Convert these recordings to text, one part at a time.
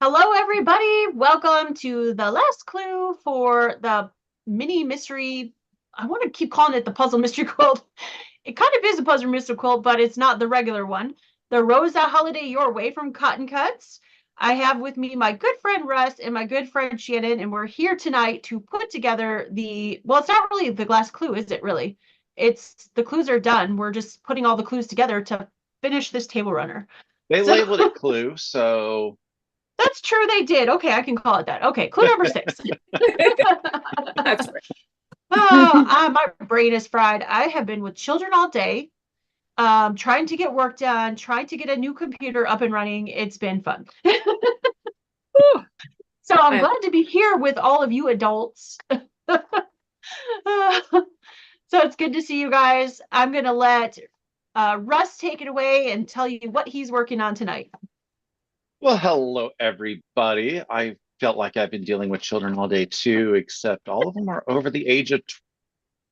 Hello, everybody. Welcome to the last clue for the mini mystery. I want to keep calling it the puzzle mystery quilt. It kind of is a puzzle mystery quilt, but it's not the regular one. The Rosa Holiday Your Way from Cotton Cuts. I have with me my good friend Russ and my good friend Shannon, and we're here tonight to put together well, it's not really the last clue, is it really? It's the clues are done. We're just putting all the clues together to finish this table runner. They So labeled it Clue, so that's true, they did. Okay, I can call it that. Okay, clue number 6. That's right. My brain is fried. I have been with children all day, trying to get work done, trying to get a new computer up and running. It's been fun. So I'm glad to be here with all of you adults. So it's good to see you guys. I'm going to let Russ take it away and tell you what he's working on tonight. well, hello everybody. I felt like I've been dealing with children all day too, except all of them are over the age of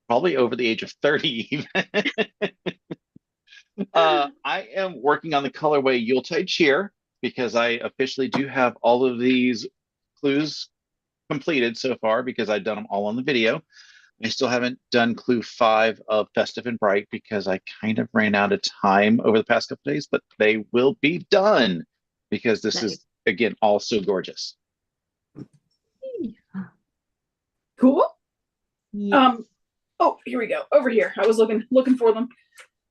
probably over the age of 30 even. I am working on the colorway Yuletide Cheer because I officially do have all of these clues completed so far because I've done them all on the video. I still haven't done clue 5 of Festive and Bright because I kind of ran out of time over the past couple days, but they will be done because this Nice. is, again, all so gorgeous. Cool. Yeah. Oh, here we go. Over here. I was looking for them.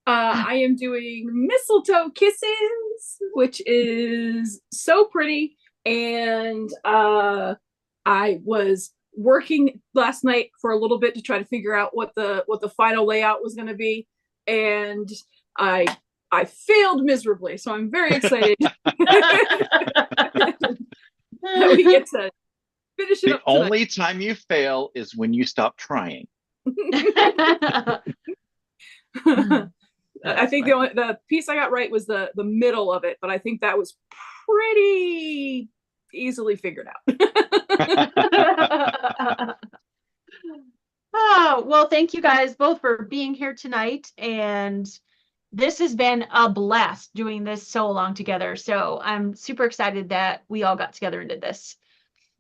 I am doing Mistletoe Kisses, which is so pretty. And I was working last night for a little bit to try to figure out what the final layout was going to be, and I failed miserably. So I'm very excited that we get to finish it The up tonight. only time you fail is when you stop trying. I think the piece I got right was the middle of it, but I think that was pretty easily figured out. Oh, well, thank you guys both for being here tonight. And this has been a blast doing this so long together. So I'm super excited that we all got together and did this.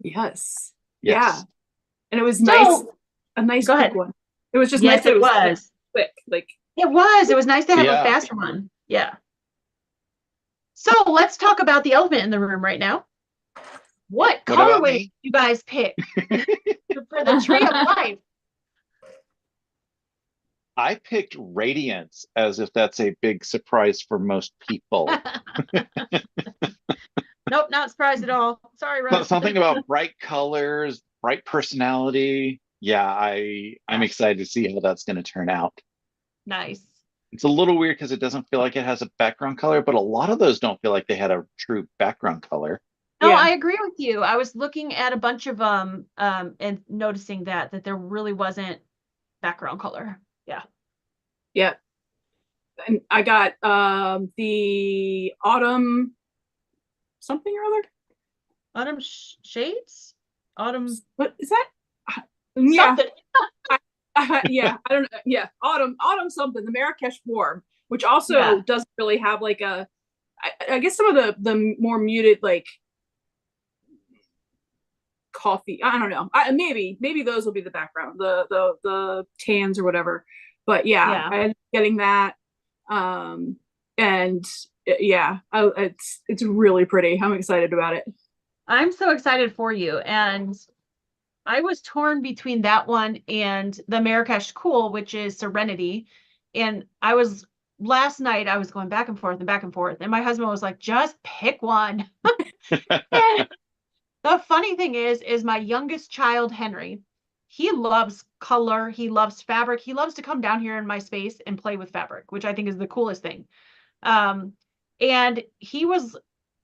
Yes. Yes. Yeah. And it was So, nice. A nice go quick ahead. one. It was just Yes, nice that it it was was. quick. Like, It was. It was nice to have a Yeah. faster one. Yeah. So let's talk about the elephant in the room right now. What What about colorway me? did you guys pick for the Tree of Life? I picked Radiance as if that's a big surprise for most people. Nope, not surprised at all. Sorry, Russ. Something about bright colors, bright personality. Yeah, I'm excited to see how that's going to turn out. Nice. It's a little weird because it doesn't feel like it has a background color, but a lot of those don't feel like they had a true background color. No, yeah. I agree with you. I was looking at a bunch of and noticing that there really wasn't background color. Yeah. Yeah. And I got the autumn something or other. Autumn shades? Autumn What is that? Yeah. something. Yeah, I don't know. Yeah, autumn something, the Marrakesh warm, which also doesn't really have like I guess some of the more muted like coffee. I don't know. Maybe those will be the background, the tans or whatever. But yeah, I ended up getting that. And yeah, it's really pretty. I'm excited about it. I'm so excited for you. And I was torn between that one and the Marrakesh Cool, which is Serenity. And last night I was going back and forth and back and forth. And my husband was like, just pick one. The funny thing is my youngest child, Henry, he loves color. He loves fabric. He loves to come down here in my space and play with fabric, which I think is the coolest thing. And he was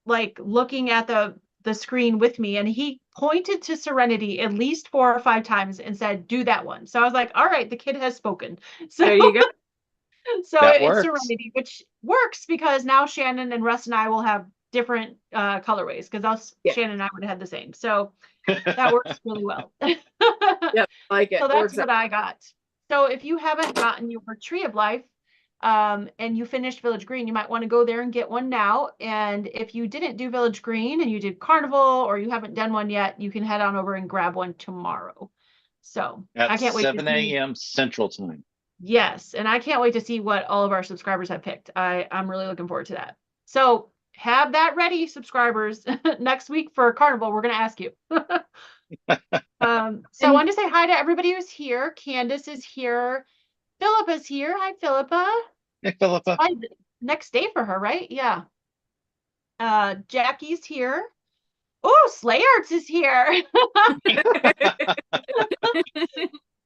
like looking at the screen with me, and he pointed to Serenity at least 4 or 5 times and said, do that one. So I was like, all right, the kid has spoken. So there you go. So That it's works. Serenity, which works because now Shannon and Russ and I will have different colorways because Shannon and I would have had the same. So that works really well. Yep, I like it. So that's what I got. So if you haven't gotten your Tree of Life, and you finished Village Green, you might want to go there and get one now. And if you didn't do Village Green and you did Carnival or you haven't done one yet, you can head on over and grab one tomorrow. So At I can't wait to 7 see. a.m. Central Time. Yes, and I can't wait to see what all of our subscribers have picked. I'm really looking forward to that. So have that ready, subscribers. Next week for Carnival, we're going to ask you. So I wanted to say hi to everybody who's here. Candace is here. Philippa's here. Hi, Philippa. Hey, Philippa. Next day for her, right? Yeah. Jackie's here. Oh, Slay Arts is here.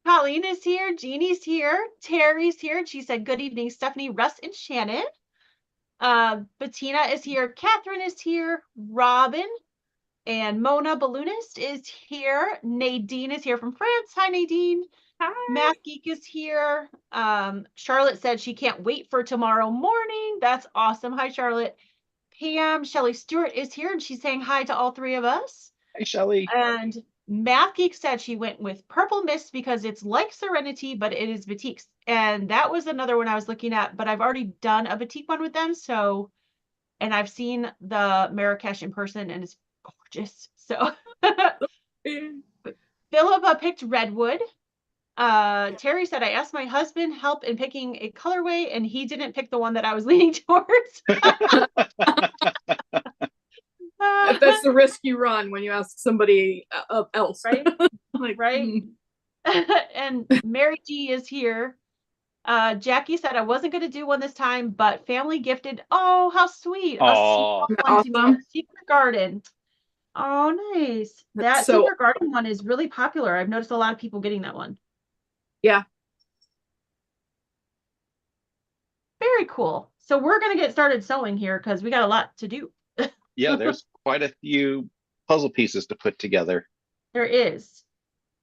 Colleen is here. Jeannie's here. Terry's here. And she said, good evening, Stephanie, Russ, and Shannon. Bettina is here. Catherine is here. Robin and Mona Balloonist is here. Nadine is here from France. Hi, Nadine. Hi. Math Geek is here. Charlotte said she can't wait for tomorrow morning. That's awesome. Hi, Charlotte. Pam, Shelly Stewart is here, and she's saying hi to all three of us. Hey, Shelly. And Math Geek said she went with Purple Mist because it's like Serenity, but it is batiks. And that was another one I was looking at, but I've already done a batik one with them. So, and I've seen the Marrakesh in person, and it's gorgeous. So, Philippa picked Redwood. Terry said, I asked my husband help in picking a colorway, and he didn't pick the one that I was leaning towards. That's the risk you run when you ask somebody else, right? Like, right. And Mary G is here. Jackie said I wasn't going to do one this time, but family gifted. Oh, how sweet! Oh, awesome. Secret Garden. Oh, nice. That Secret Garden one is really popular. I've noticed a lot of people getting that one. Yeah. Very cool. So we're going to get started sewing here because we got a lot to do. Yeah, there's quite a few puzzle pieces to put together. There is.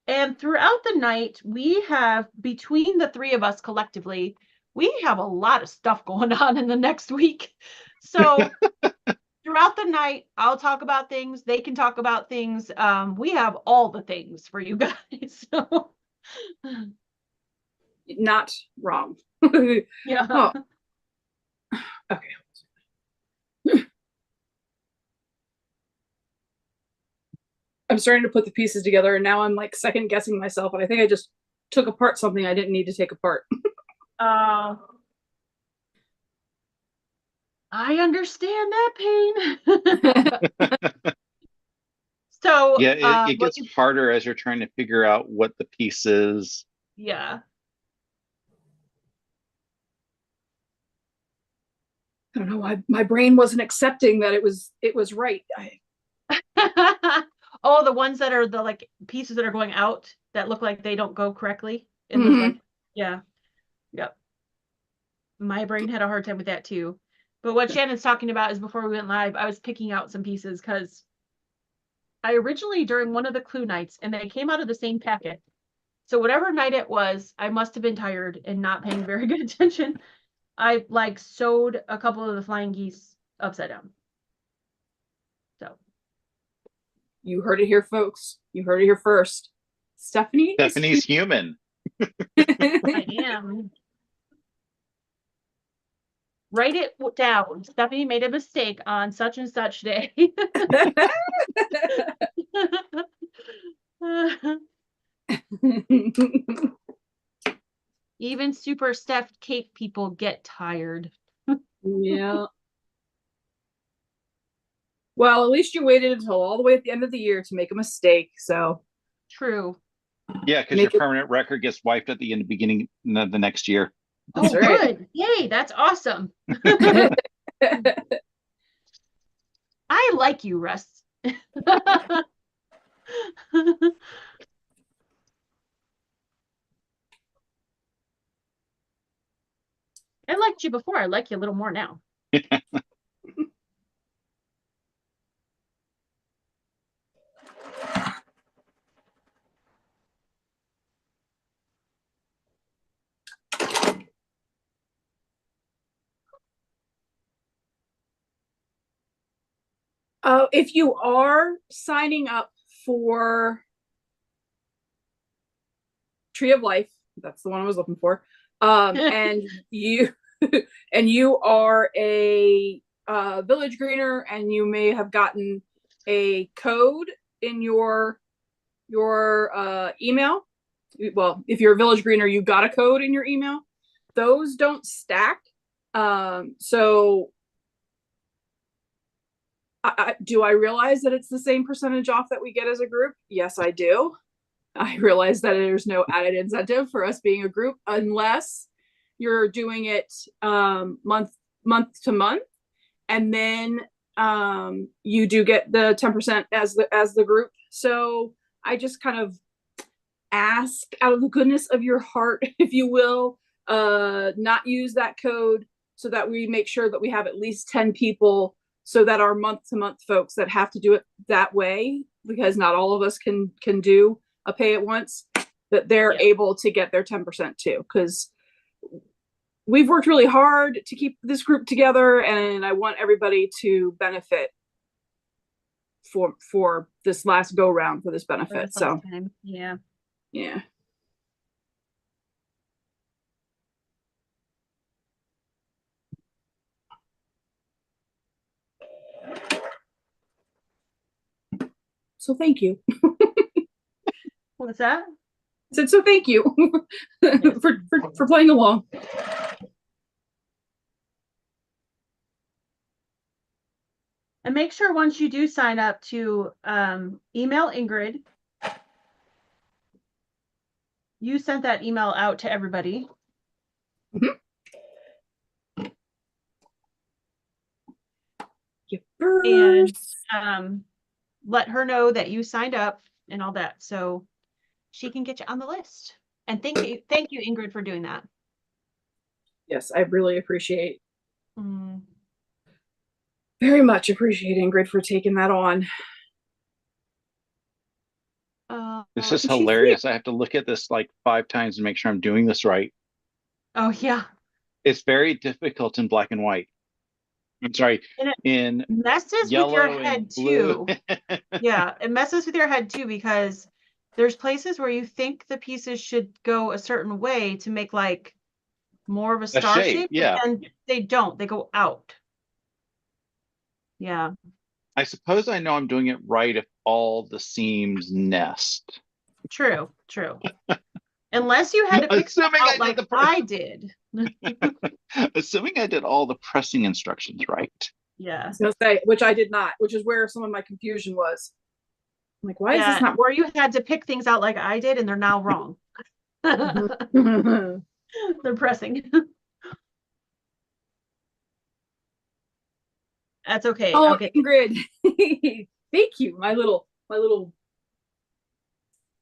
And throughout the night, we have, between the three of us collectively, we have a lot of stuff going on in the next week. So throughout the night, I'll talk about things. They can talk about things. We have all the things for you guys. So. Not wrong. Yeah. Oh. Okay. I'm starting to put the pieces together, and now I'm like second guessing myself, and I think I just took apart something I didn't need to take apart. I understand that pain. So yeah, it gets harder as you're trying to figure out what the piece is. Yeah. I don't know why my brain wasn't accepting that it was right. Oh, the ones that are the like pieces that are going out that look like they don't go correctly. It looks like, yeah. Yep. My brain had a hard time with that too. But what Shannon's talking about is before we went live, I was picking out some pieces because I originally, during one of the clue nights, and they came out of the same packet. So whatever night it was, I must have been tired and not paying very good attention. I like sewed a couple of the flying geese upside down. So. You heard it here, folks. You heard it here first. Stephanie's human. I am. Write it down. Stephanie made a mistake on such and such day. Even super stuffed cake people get tired. Yeah. Well, at least you waited until all the way at the end of the year to make a mistake. So true. Yeah, because your permanent record gets wiped at the beginning of the next year. Oh, right. Good. Yay, that's awesome. I like you, Russ. I liked you before. I like you a little more now. If you are signing up for Tree of Life, that's the one I was looking for, and you and you are a village greener, and you may have gotten a code in your email. Well, if you're a village greener, you got a code in your email. Those don't stack. So do I realize that it's the same percentage off that we get as a group? Yes, I do. I realize that there's no added incentive for us being a group unless you're doing it month to month, and then you do get the 10% as the group. So I just kind of ask out of the goodness of your heart, if you will, not use that code, so that we make sure that we have at least 10 people, so that our month to month folks that have to do it that way, because not all of us can do a pay at once, that they're able to get their 10% too. Because we've worked really hard to keep this group together, and I want everybody to benefit for this last go round for this benefit. So yeah. So thank you. What's that? I said, so thank you for playing along. And make sure once you do sign up to email Ingrid. You sent that email out to everybody. And let her know that you signed up and all that, so she can get you on the list. And thank you, Ingrid, for doing that. Yes, I really appreciate. Very much appreciate Ingrid for taking that on. This is hilarious. I have to look at this like 5 times to make sure I'm doing this right. Oh yeah. It's very difficult in black and white. I'm sorry, in messes with your head too. Yeah, it messes with your head too, because there's places where you think the pieces should go a certain way to make like more of a star shape, yeah, and they don't. They go out. Yeah. I suppose I know I'm doing it right if all the seams nest. True. Unless you had to pick something out like I did. Assuming I did all the pressing instructions right. Yeah. I was gonna say, which I did not, which is where some of my confusion was. I'm like, why is this not? Where you had to pick things out like I did, and they're now wrong. They're pressing. That's okay. Oh, Ingrid, thank you. My little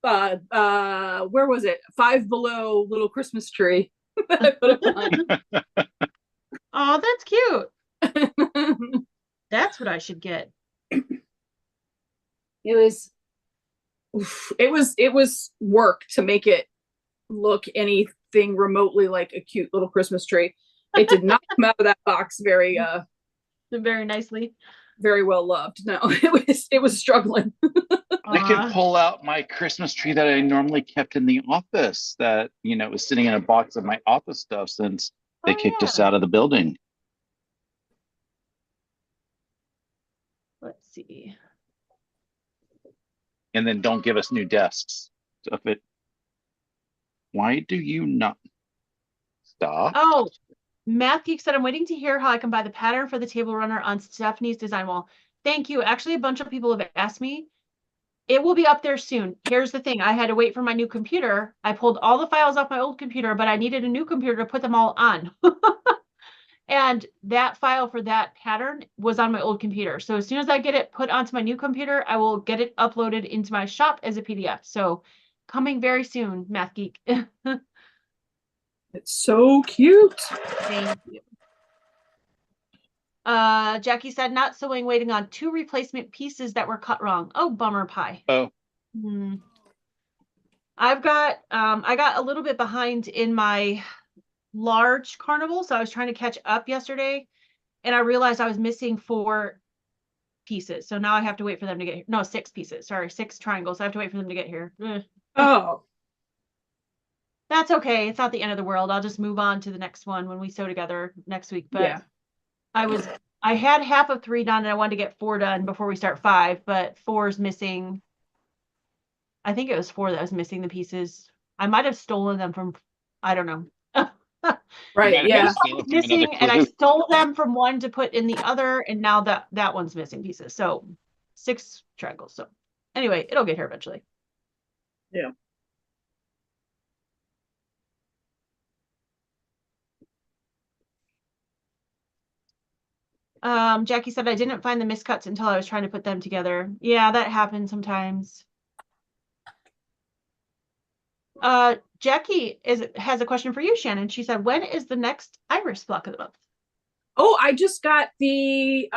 where was it? 5 Below little Christmas tree. I put on. Oh, that's cute. That's what I should get. It was work to make it look anything remotely like a cute little Christmas tree. It did not come out of that box very nicely. Very well loved. No, it was struggling. I can pull out my Christmas tree that I normally kept in the office that, was sitting in a box of my office stuff since they kicked us out of the building. Let's see. And then don't give us new desks. So why do you not stop? Oh, Math Geek said, I'm waiting to hear how I can buy the pattern for the table runner on Stephanie's design wall. Thank you. Actually, a bunch of people have asked me. It will be up there soon. Here's the thing. I had to wait for my new computer. I pulled all the files off my old computer, but I needed a new computer to put them all on. And that file for that pattern was on my old computer. So as soon as I get it put onto my new computer, I will get it uploaded into my shop as a PDF. So coming very soon, Math Geek. It's so cute. Thank you. Jackie said, not sewing, waiting on 2 replacement pieces that were cut wrong. Oh, bummer pie. Oh. I got a little bit behind in my large carnival, so I was trying to catch up yesterday, and I realized I was missing 4 pieces. So now I have to wait for them to get here. No, 6 pieces. Sorry, 6 triangles. I have to wait for them to get here. Oh. That's okay. It's not the end of the world. I'll just move on to the next one when we sew together next week. But Yeah. I had half of 3 done and I wanted to get 4 done before we start 5, but 4's missing. I think it was 4 that was missing the pieces. I might have stolen them from, I don't know. Right. Yeah. Missing, and I stole them from one to put in the other, and now that one's missing pieces. So 6 triangles. So anyway, it'll get here eventually. Yeah. Jackie said I didn't find the miscuts until I was trying to put them together. Yeah, that happens sometimes. Jackie has a question for you, Shannon. She said, when is the next Iris block of the month? Oh, I just got the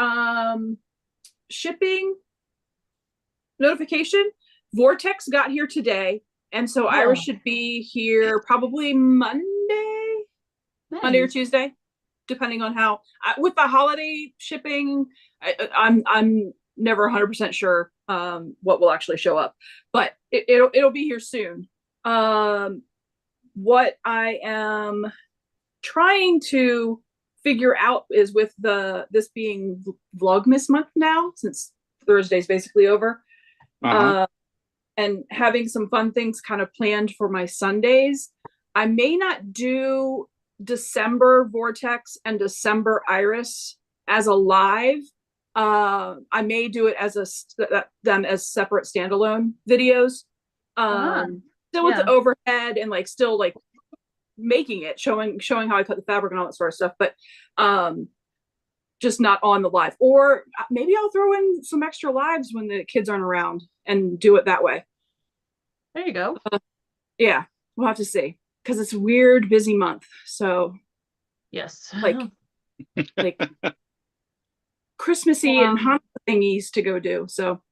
shipping notification. Vortex got here today, and so Iris should be here probably Monday or Tuesday, depending on how. With the holiday shipping, I'm never 100% sure what will actually show up, but it'll be here soon. What I am trying to figure out is with this being Vlogmas month now, since Thursday's basically over, and having some fun things kind of planned for my Sundays. I may not do December Vortex and December Iris as a live. I may do it as them as separate standalone videos. Still with the overhead and like still like making it, showing how I cut the fabric and all that sort of stuff, but just not on the live. Or maybe I'll throw in some extra lives when the kids aren't around and do it that way. There you go. Yeah, we'll have to see, because it's a weird busy month. So yes, like Christmassy and Hanukkah thingies to go do. So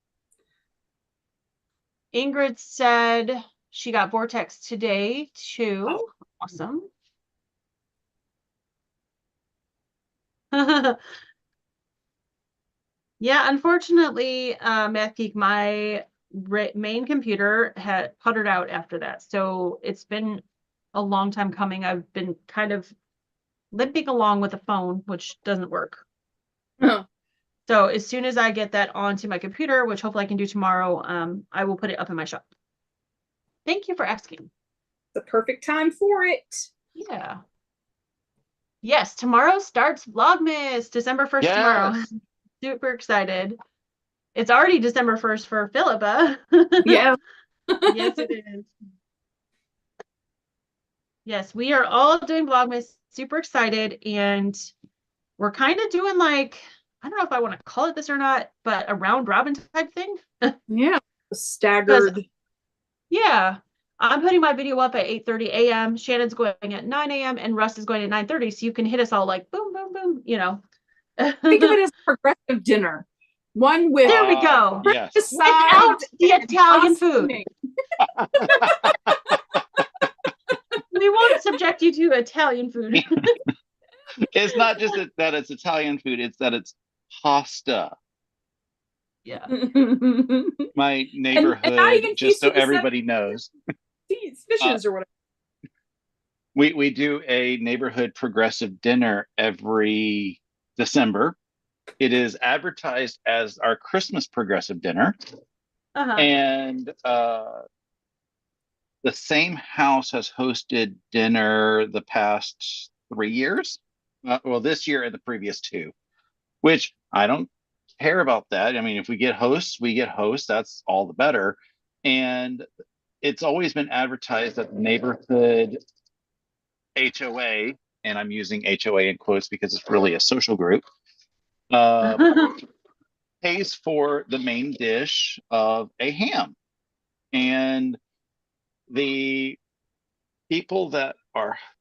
Ingrid said she got Vortex today too. Oh. Awesome. Yeah, unfortunately, Math Geek, my main computer had puttered out after that. So it's been a long time coming. I've been kind of limping along with the phone, which doesn't work. So as soon as I get that onto my computer, which hopefully I can do tomorrow, I will put it up in my shop. Thank you for asking. The perfect time for it. Yeah. Yes, tomorrow starts Vlogmas, December 1st tomorrow. Super excited. It's already December 1st for Philippa. Yeah. Yes, it is. Yes, we are all doing Vlogmas, super excited, and we're kind of doing like, I don't know if I want to call it this or not, but a round robin type thing. Yeah, staggered. Yeah, I'm putting my video up at 8:30 a.m. Shannon's going at 9 a.m. and Russ is going at 9:30, so you can hit us all like boom, boom, boom, you know. Think of it as a progressive dinner. One with there we go. Yes. Without the Italian food. We won't subject you to Italian food. It's not just that it's Italian food, it's that it's pasta. Yeah. My neighborhood, and just so everybody knows. Fishes or whatever. We do a neighborhood progressive dinner every December. It is advertised as our Christmas progressive dinner. And the same house has hosted dinner the past 3 years. Well, this year and the previous 2, which I don't care about that. I mean, if we get hosts, we get hosts. That's all the better. And it's always been advertised at the neighborhood HOA, and I'm using HOA in quotes because it's really a social group, pays for the main dish of a ham. And the people that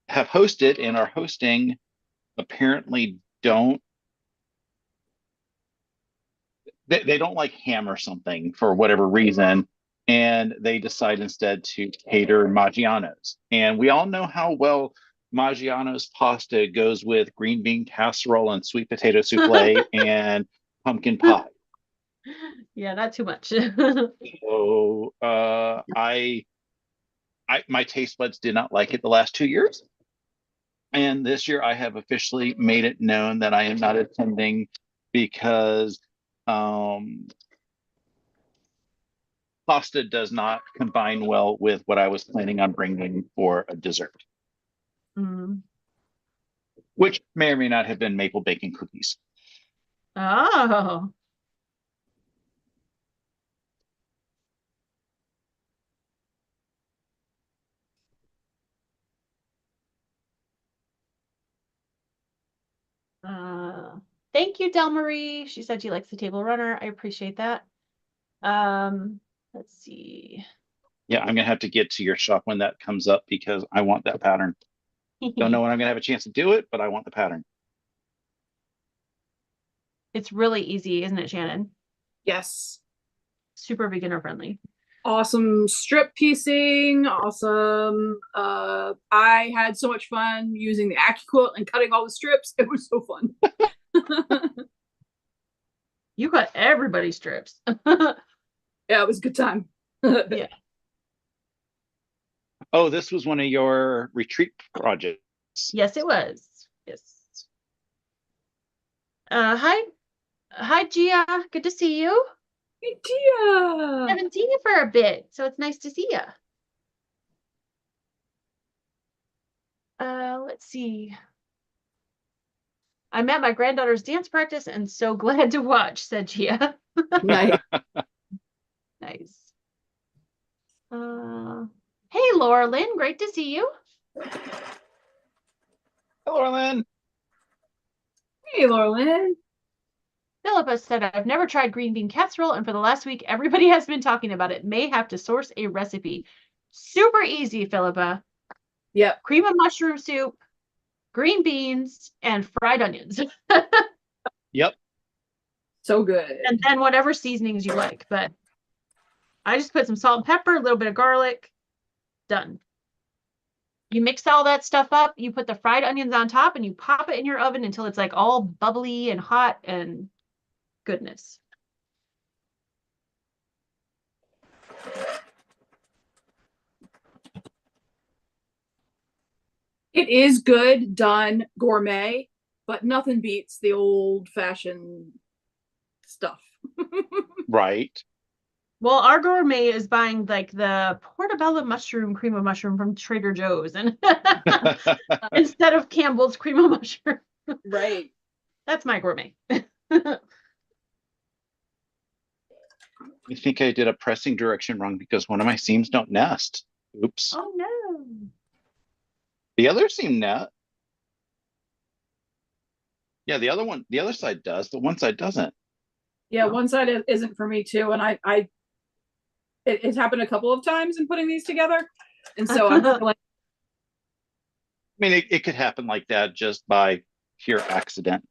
have hosted and are hosting apparently they don't like ham or something for whatever reason, and they decide instead to cater Maggiano's. And we all know how well Maggiano's pasta goes with green bean casserole and sweet potato souffle and pumpkin pie. Yeah, not too much. So I my taste buds did not like it the last 2 years. And this year I have officially made it known that I am not attending because um, pasta does not combine well with what I was planning on bringing for a dessert, Mm. which may or may not have been maple bacon cookies. Oh. Thank you, Del Marie. She said she likes the table runner. I appreciate that. Let's see. Yeah, I'm gonna have to get to your shop when that comes up because I want that pattern. Don't know when I'm gonna have a chance to do it, but I want the pattern. It's really easy, isn't it, Shannon? Yes. Super beginner friendly. Awesome strip piecing. Awesome. I had so much fun using the AccuQuilt and cutting all the strips. It was so fun. You cut everybody's strips. Yeah, it was a good time. Yeah. Oh, this was one of your retreat projects. Yes, it was. Yes. Hi, Gia. Good to see you. Hey, Gia. Haven't seen you for a bit, so it's nice to see you. Let's see. I'm at my granddaughter's dance practice and so glad to watch, said Gia. Nice. Nice. Hey, Laura Lynn, great to see you. Hello, Lynn. Hey, Laura Lynn. Philippa said, I've never tried green bean casserole, and for the last week, everybody has been talking about it. May have to source a recipe. Super easy, Philippa. Yep. Cream of mushroom soup, green beans, and fried onions. Yep. So good. And then whatever seasonings you like. But I just put some salt and pepper, a little bit of garlic. Done. You mix all that stuff up, you put the fried onions on top, and you pop it in your oven until it's like all bubbly and hot and goodness. It is good done gourmet, but nothing beats the old fashioned stuff. Right. Well, our gourmet is buying like the portobello mushroom cream of mushroom from Trader Joe's and instead of Campbell's cream of mushroom. Right. That's my gourmet. I think I did a pressing direction wrong because one of my seams don't nest. Oops. Oh no. The other seam net. Yeah, the other side does, but one side doesn't. Yeah, one side isn't for me too, and it's happened a couple of times in putting these together, and so I'm feeling. I mean, it could happen like that just by pure accident.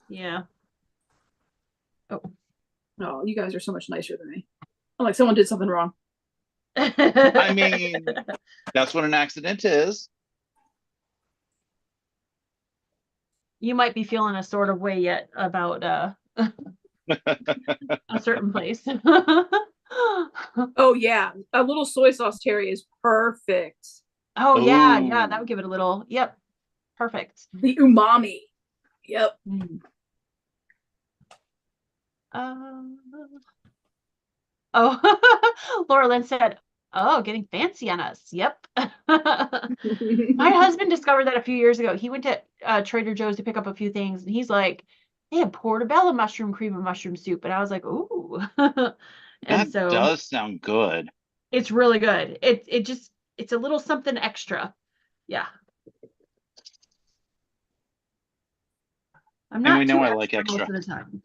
Yeah. Oh. Oh, you guys are so much nicer than me. I'm like someone did something wrong. I mean, that's what an accident is. You might be feeling a sort of way yet about a certain place. Oh yeah, a little soy sauce terry is perfect. Oh yeah, Ooh. yeah, that would give it a little. Yep, perfect. The umami. Yep. Mm. Oh, Laura Lynn said, "Oh, getting fancy on us." Yep. My husband discovered that a few years ago. He went to Trader Joe's to pick up a few things, and he's like, "They have portobello mushroom cream of mushroom soup," and I was like, "Ooh." And That so does sound good. it's really good. It's a little something extra. Yeah. I'm And not we know too I like extra extra. most of the time.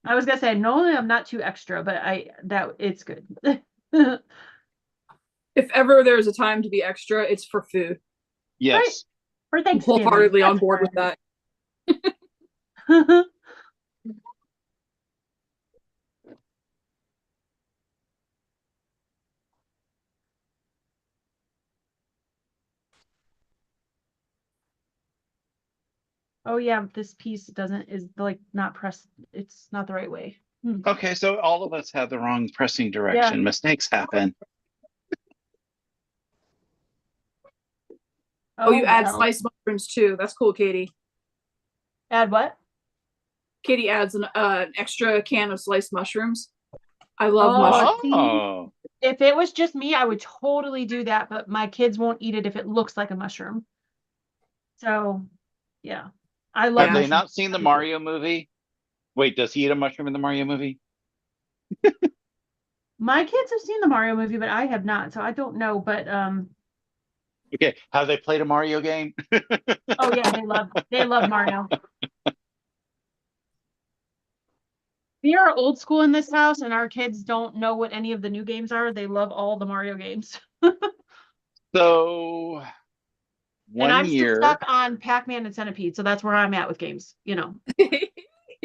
I was gonna say normally I'm not too extra, but it's good. If ever there's a time to be extra, it's for food. Yes. For I'm Thanksgiving. wholeheartedly on board with that. Oh yeah, this piece is like not pressed. It's not the right way. Okay, so all of us have the wrong pressing direction. Yeah. Mistakes happen. Oh, you add well. sliced mushrooms too. That's cool, Katie. Add what? Katie adds an extra can of sliced mushrooms. I love mushrooms. Oh, see, Oh, if it was just me, I would totally do that, but my kids won't eat it if it looks like a mushroom. So, yeah, I love have Yeah. they mushrooms. not seen the Mario movie? Wait, does he eat a mushroom in the Mario movie? My kids have seen the Mario movie, but I have not, so I don't know. But Okay, have they played a Mario game? oh yeah, they love Mario. We are old school in this house, and our kids don't know what any of the new games are. They love all the Mario games. So And one I'm still year, stuck on Pac-Man and Centipede, so that's where I'm at with games,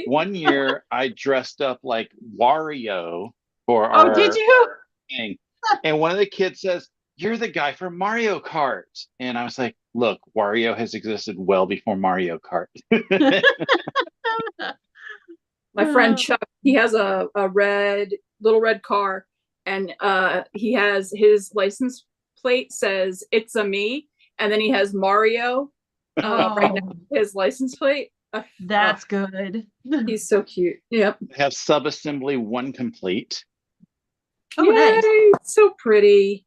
one year I dressed up like Wario for Oh, did our you? thing, and one of the kids says, "You're the guy from Mario Kart," and I was like, "Look, Wario has existed well before Mario Kart." My friend Chuck, he has a little red car, and he has his license plate says "It's a me," and then he has Mario right Oh, next to his license plate. that's good. He's so cute. Yep. Have subassembly one complete. Oh, nice. Yay! So pretty.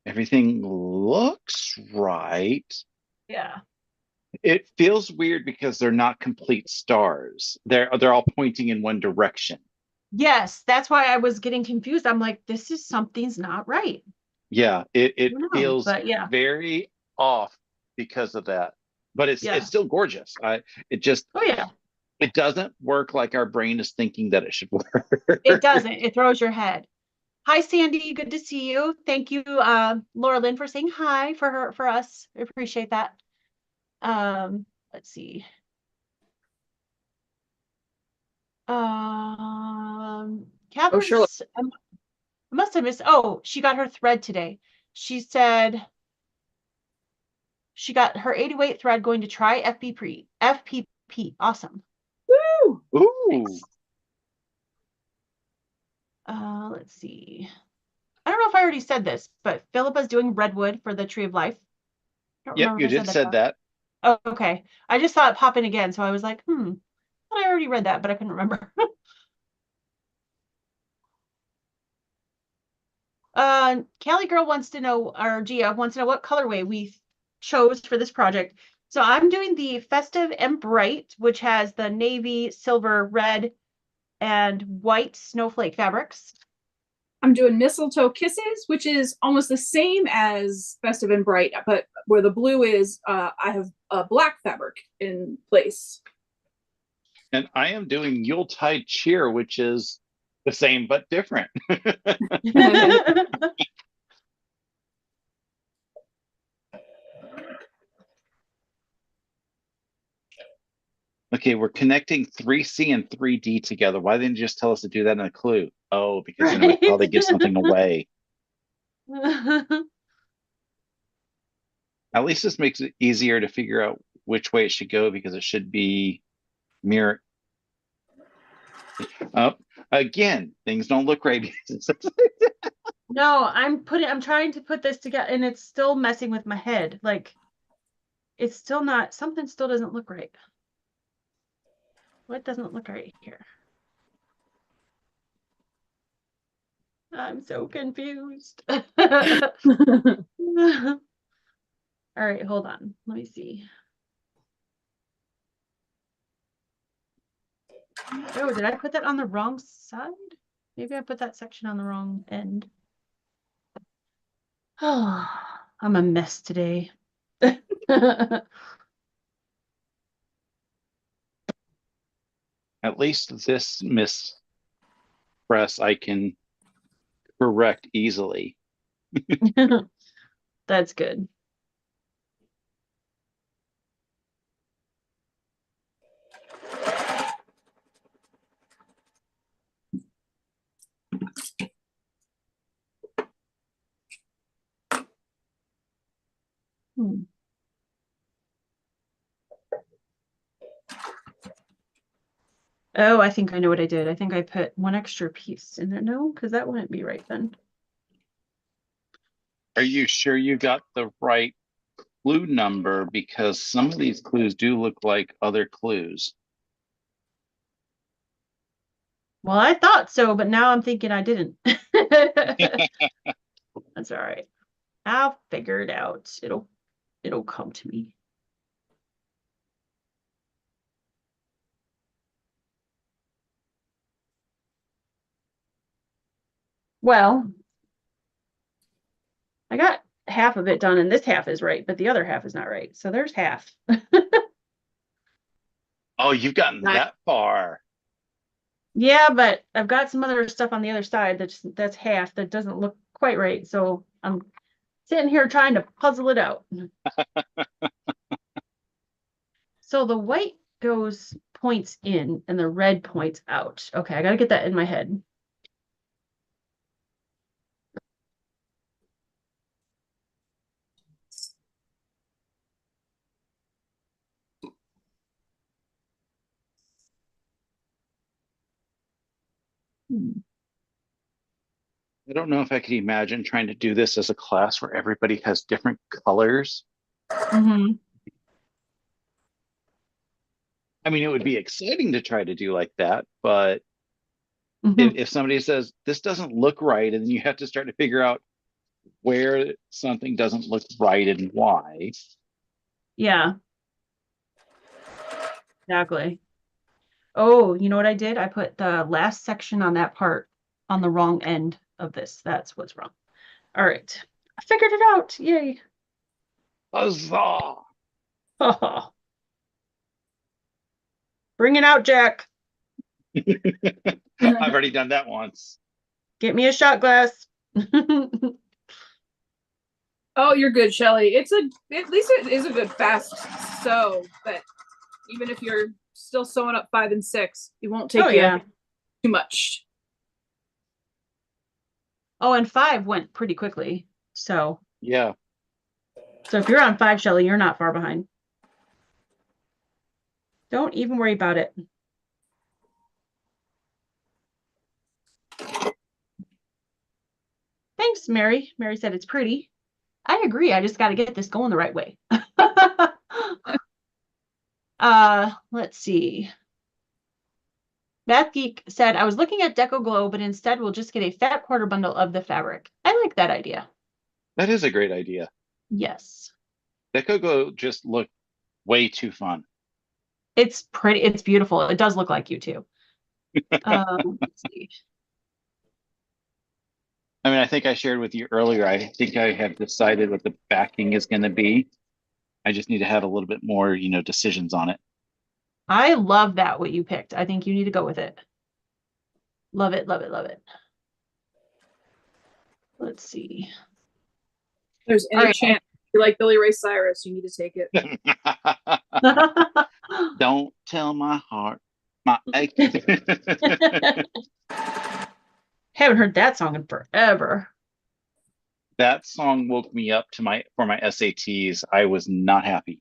Everything looks right. Yeah. It feels weird because they're not complete stars. They're all pointing in one direction. Yes, that's why I was getting confused. I'm like, this is something's not right. Yeah, it I don't know, feels but yeah. very off because of that. But it's Yeah. still gorgeous. It just Oh yeah. it doesn't work like our brain is thinking that it should It work. doesn't. It throws your head. Hi, Sandy. Good to see you. Thank you, Laura Lynn, for saying hi for us. I appreciate that. Let's see. Oh, Charlotte. Catherine's, I must have missed. Oh, she got her thread today. She said she got her 80 weight thread going to try FPP. Awesome. Woo! Ooh, Thanks. Let's see. I don't know if I already said this, but Philippa's doing redwood for the Tree of Life. I don't yep, remember you if I said did that. said that. Oh, okay. I just saw it pop in again, so I was like, I already read that, but I couldn't remember. Callie Girl wants to know, or Gia wants to know what colorway we chose for this project. So I'm doing the Festive and Bright, which has the navy, silver, red, and white snowflake fabrics. I'm doing Mistletoe Kisses, which is almost the same as Festive and Bright, but where the blue is, I have a black fabric in place. And I am doing Yuletide Cheer, which is the same but different. Okay, we're connecting 3C and 3D together. Why didn't you just tell us to do that in a clue? Oh, because we'd probably give something away. At least this makes it easier to figure out which way it should go because it should be mirror. Oh, again, things don't look right. No, I'm trying to put this together and it's still messing with my head. Like it's still not, something still doesn't look right. What doesn't look right here? I'm so confused. All right, hold on. Let me see. Oh, did I put that on the wrong side? Maybe I put that section on the wrong end. Oh, I'm a mess today. At least this Miss Press I can correct easily. That's good. Hmm. Oh, I think I know what I did. I think I put one extra piece in there. No, because that wouldn't be right then. Are you sure you got the right clue number? Because some of these clues do look like other clues. Well, I thought so, but now I'm thinking I didn't. That's all right. I'll figure it out. It'll come to me. Well, I got half of it done and this half is right, but the other half is not right. So there's half. Oh, you've gotten that far. Yeah, but I've got some other stuff on the other side that's half that doesn't look quite right. So I'm sitting here trying to puzzle it out. So the white points in and the red points out. Okay, I gotta get that in my head. I don't know if I could imagine trying to do this as a class where everybody has different colors. Mm-hmm. I mean, it would be exciting to try to do like that, but Mm-hmm. if somebody says this doesn't look right, and then you have to start to figure out where something doesn't look right and why. Yeah, exactly. Oh, you know what I did? I put the last section on that part on the wrong end of this. That's what's wrong. All right. I figured it out. Yay. Huzzah! Bring it out, Jack. I've already done that once. Get me a shot glass. Oh, you're good, Shelly. At least it is a good fast sew, but even if you're still sewing up 5 and 6, it won't take you yeah. too much. Oh, and 5 went pretty quickly. So Yeah. if you're on 5, Shelly, you're not far behind. Don't even worry about it. Thanks, Mary. Mary said it's pretty. I agree. I just got to get this going the right way. Let's see. Math Geek said, I was looking at Deco Glow, but instead we'll just get a fat quarter bundle of the fabric. I like that idea. That is a great idea. Yes. Deco Glow just looked way too fun. It's pretty. It's beautiful. It does look like you too. Let's see. I mean, I think I shared with you earlier, I think I have decided what the backing is going to be. I just need to have a little bit more, decisions on it. I love that what you picked. I think you need to go with it. Love it, love it, love it. Let's see. If there's any chance you like Billy Ray Cyrus, you need to take it. Don't tell my heart, my ache. Haven't heard that song in forever. That song woke me up for my SATs. I was not happy.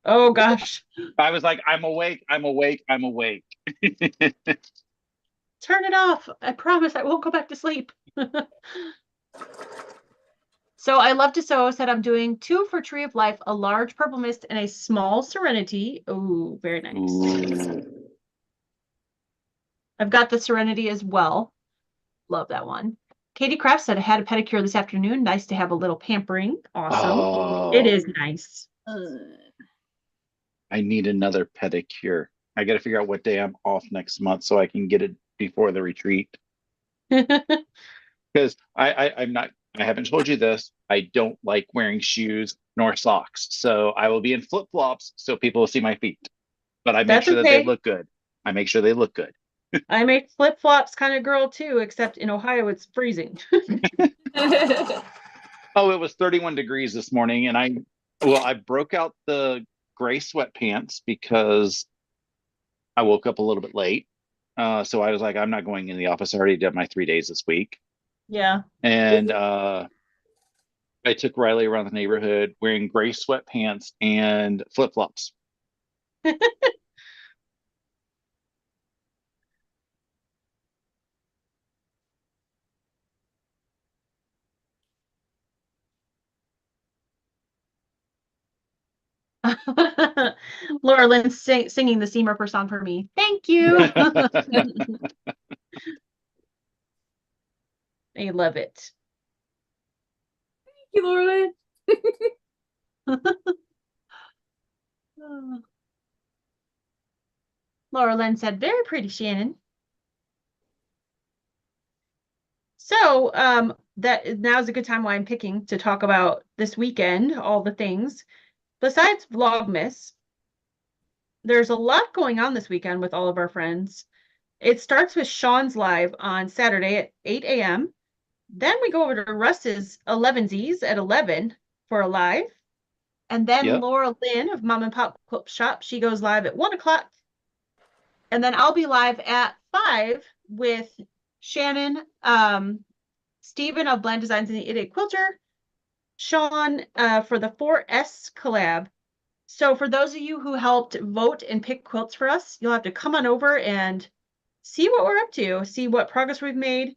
Oh gosh. I was like, I'm awake, I'm awake, I'm awake. Turn it off. I promise I won't go back to sleep. So I love to sew said I'm doing 2 for Tree of Life, a large purple mist and a small Serenity. Oh, very nice. Ooh. I've got the Serenity as well. Love that one. Katie Kraft said I had a pedicure this afternoon. Nice to have a little pampering. Awesome. Oh, it is nice. I need another pedicure. I got to figure out what day I'm off next month so I can get it before the retreat. Because I haven't told you this. I don't like wearing shoes nor socks. So I will be in flip flops so people will see my feet. But I make That's sure that okay. they look good. I make sure they look good. I'm a flip flops kind of girl too, except in Ohio it's freezing. Oh, it was 31 degrees this morning, and I broke out the gray sweatpants because I woke up a little bit late. So I was like, I'm not going in the office. I already did my 3 days this week. Yeah. And I took Riley around the neighborhood wearing gray sweatpants and flip flops. Laura Lynn singing the Seam Ripper song for me. Thank you. I love it. Thank you, Laura. Laura Lynn said, very pretty, Shannon. So that now's a good time while I'm picking to talk about this weekend, all the things. Besides Vlogmas, there's a lot going on this weekend with all of our friends. It starts with Sean's live on Saturday at 8 a.m. Then we go over to Russ's 11Z's at 11 for a live. And then Yep. Laura Lynn of Mom and Pop Quilt Shop, she goes live at 1 o'clock. And then I'll be live at 5 with Shannon, Stephen of Blend Designs and the Idiot Quilter, Sean for the 4S collab. So for those of you who helped vote and pick quilts for us, you'll have to come on over and see what we're up to, see what progress we've made.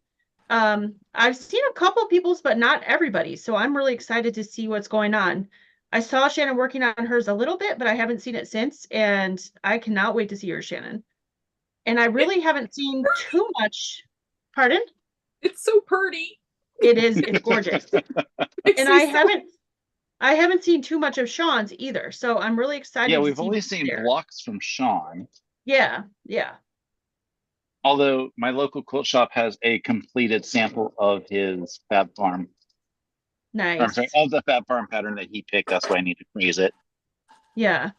I've seen a couple people's, but not everybody. So I'm really excited to see what's going on. I saw Shannon working on hers a little bit, but I haven't seen it since. And I cannot wait to see yours, Shannon. And I really haven't seen too much. Pardon? It's so pretty. It is. It's gorgeous. And I haven't seen too much of Sean's either. So I'm really excited. Yeah, to we've see only what's seen there. blocks from Sean. Yeah, yeah. Although my local quilt shop has a completed sample of his Fab Farm. Nice. I'm sorry, of the Fab Farm pattern that he picked. That's why I need to praise it. Yeah.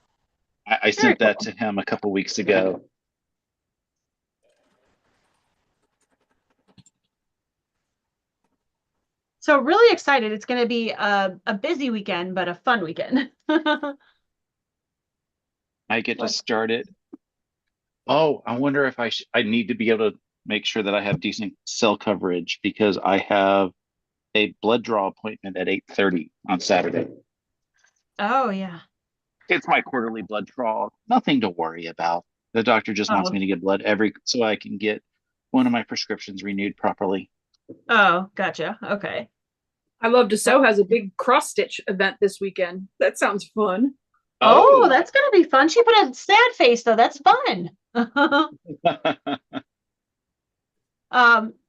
I sent that to him a couple weeks ago. So really excited. It's going to be a busy weekend, but a fun weekend. I get to start it. Oh, I wonder if I need to be able to make sure that I have decent cell coverage because I have a blood draw appointment at 8:30 on Saturday. Oh, yeah. It's my quarterly blood draw. Nothing to worry about. The doctor just wants me to get blood so I can get one of my prescriptions renewed properly. Oh, gotcha. Okay. I Love to Sew has a big cross stitch event this weekend. That sounds fun. Oh, that's going to be fun. She put a sad face, though. That's fun.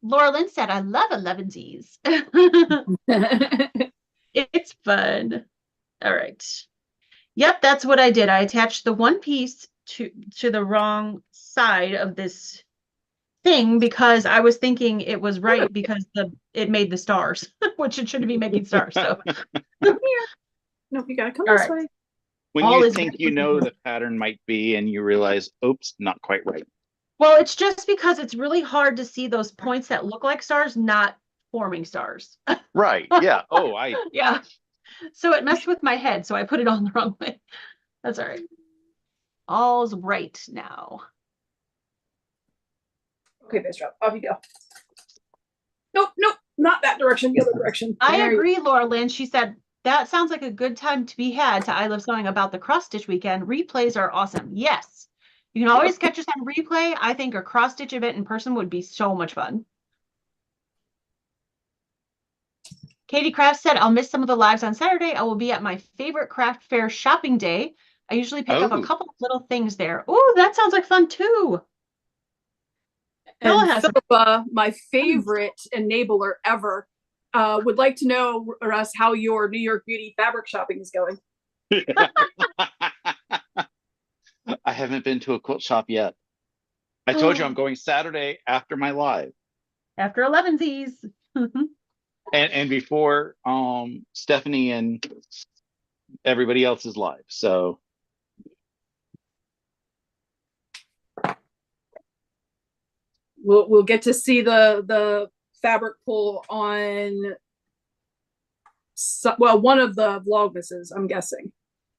Laura Lynn said, I love 11Z's. It's fun. All right. Yep, that's what I did. I attached the one piece to the wrong side of this thing because I was thinking it was right because it made the stars, which it shouldn't be making stars. So Come here. Nope, you gotta come this way. When you think you know the pattern might be and you realize, oops, not quite right. Well, it's just because it's really hard to see those points that look like stars not forming stars. Right. Yeah. Oh, yeah. So it messed with my head, so I put it on the wrong way. That's all right. All's right now. Okay, base drop. Off you go. Nope, not that direction, the other direction. I agree, Laura Lynn. She said, that sounds like a good time to be had to I Love Sewing about the cross stitch weekend. Replays are awesome. Yes. You can always catch us on replay. I think a cross stitch event in person would be so much fun. Katie Kraft said, I'll miss some of the lives on Saturday. I will be at my favorite craft fair shopping day. I usually pick up a couple of little things there. Oh, that sounds like fun too. And Philippa, my favorite enabler ever, would like to know, Russ, how your New York Beauty fabric shopping is going. I haven't been to a quilt shop yet. I told you I'm going Saturday after my live. After 11Z's. and before Stephanie and everybody else is live. So we'll get to see the fabric pull on one of the vlogmases, I'm guessing.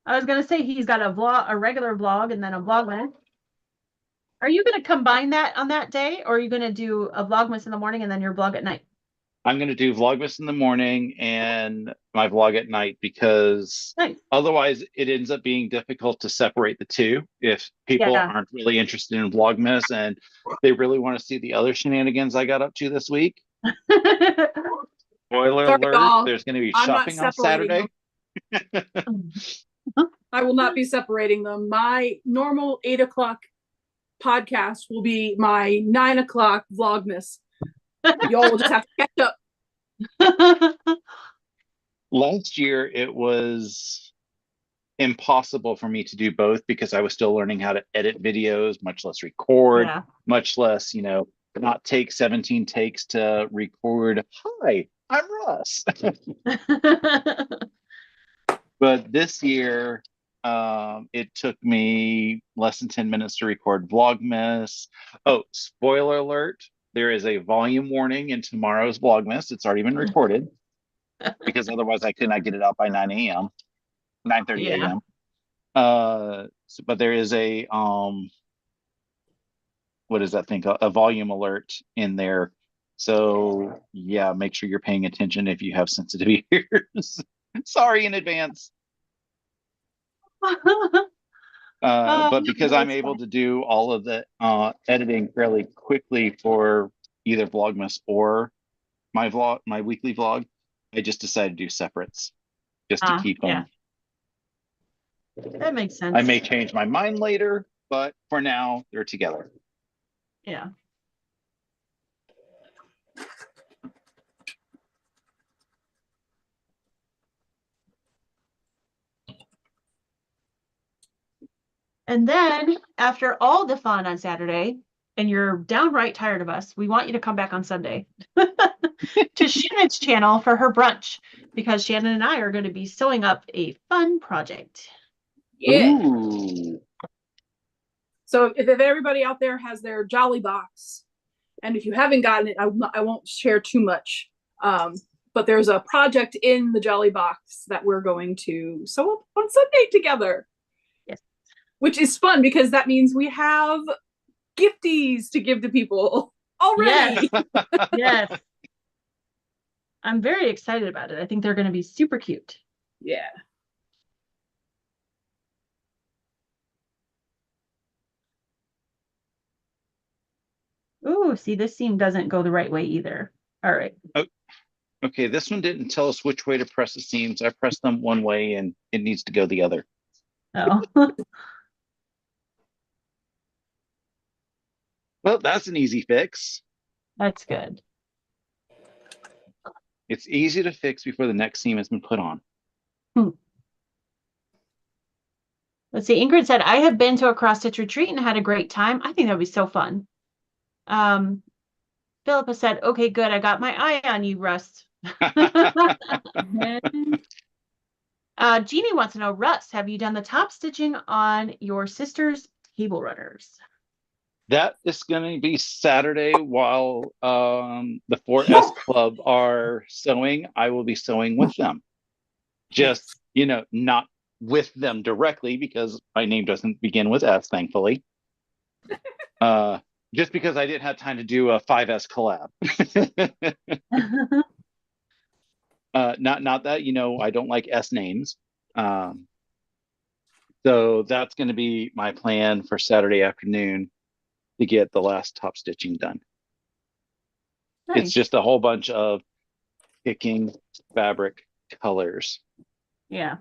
I was gonna say he's got a regular vlog and then a vlogmas. Are you gonna combine that on that day, or are you gonna do a vlogmas in the morning and then your vlog at night? I'm gonna do vlogmas in the morning and my vlog at night because otherwise it ends up being difficult to separate the two if people aren't really interested in vlogmas and they really want to see the other shenanigans I got up to this week. Spoiler alert, there's going to be shopping on Saturday. I will not be separating them. My normal 8 o'clock podcast will be my 9 o'clock Vlogmas. Y'all will just have to catch up. Last year, it was impossible for me to do both because I was still learning how to edit videos, much less record, Yeah. much less, not take 17 takes to record. Hi, I'm Russ. But this year, it took me less than 10 minutes to record Vlogmas. Oh, spoiler alert. There is a volume warning in tomorrow's Vlogmas. It's already been recorded because otherwise I could not get it out by 9 a.m., 9:30 Yeah. a.m. But there is a what is that thing called? A volume alert in there. So yeah, make sure you're paying attention if you have sensitive ears. Sorry in advance. But because I'm able to do all of the editing fairly quickly for either Vlogmas or my weekly vlog, I just decided to do separates just to keep them. That makes sense. I may change my mind later, but for now they're together. Yeah. And then after all the fun on Saturday, and you're downright tired of us, we want you to come back on Sunday to Shannon's channel for her brunch, because Shannon and I are going to be sewing up a fun project. Yeah. Ooh. So if everybody out there has their Jolly box, and if you haven't gotten it, I won't share too much. But there's a project in the Jolly box that we're going to sew up on Sunday together. Yes. Which is fun because that means we have gifties to give to people already. Yes. Yes. I'm very excited about it. I think they're going to be super cute. Yeah. Ooh, see, this seam doesn't go the right way either. All right. Oh, okay, this one didn't tell us which way to press the seams. I pressed them one way and it needs to go the other. Oh. Well, that's an easy fix. That's good. It's easy to fix before the next seam has been put on. Let's see. Ingrid said, I have been to a cross stitch retreat and had a great time. I think that would be so fun. Philippa said, okay, good. I got my eye on you, Russ. Jeannie wants to know, Russ, have you done the top stitching on your sister's table runners? That is going to be Saturday while the 4S Club are sewing. I will be sewing with them. Just, not with them directly because my name doesn't begin with S, thankfully. Just because I didn't have time to do a 5S collab. Not that, I don't like S names. So that's going to be my plan for Saturday afternoon to get the last top stitching done. Nice. It's just a whole bunch of picking fabric colors. Yeah.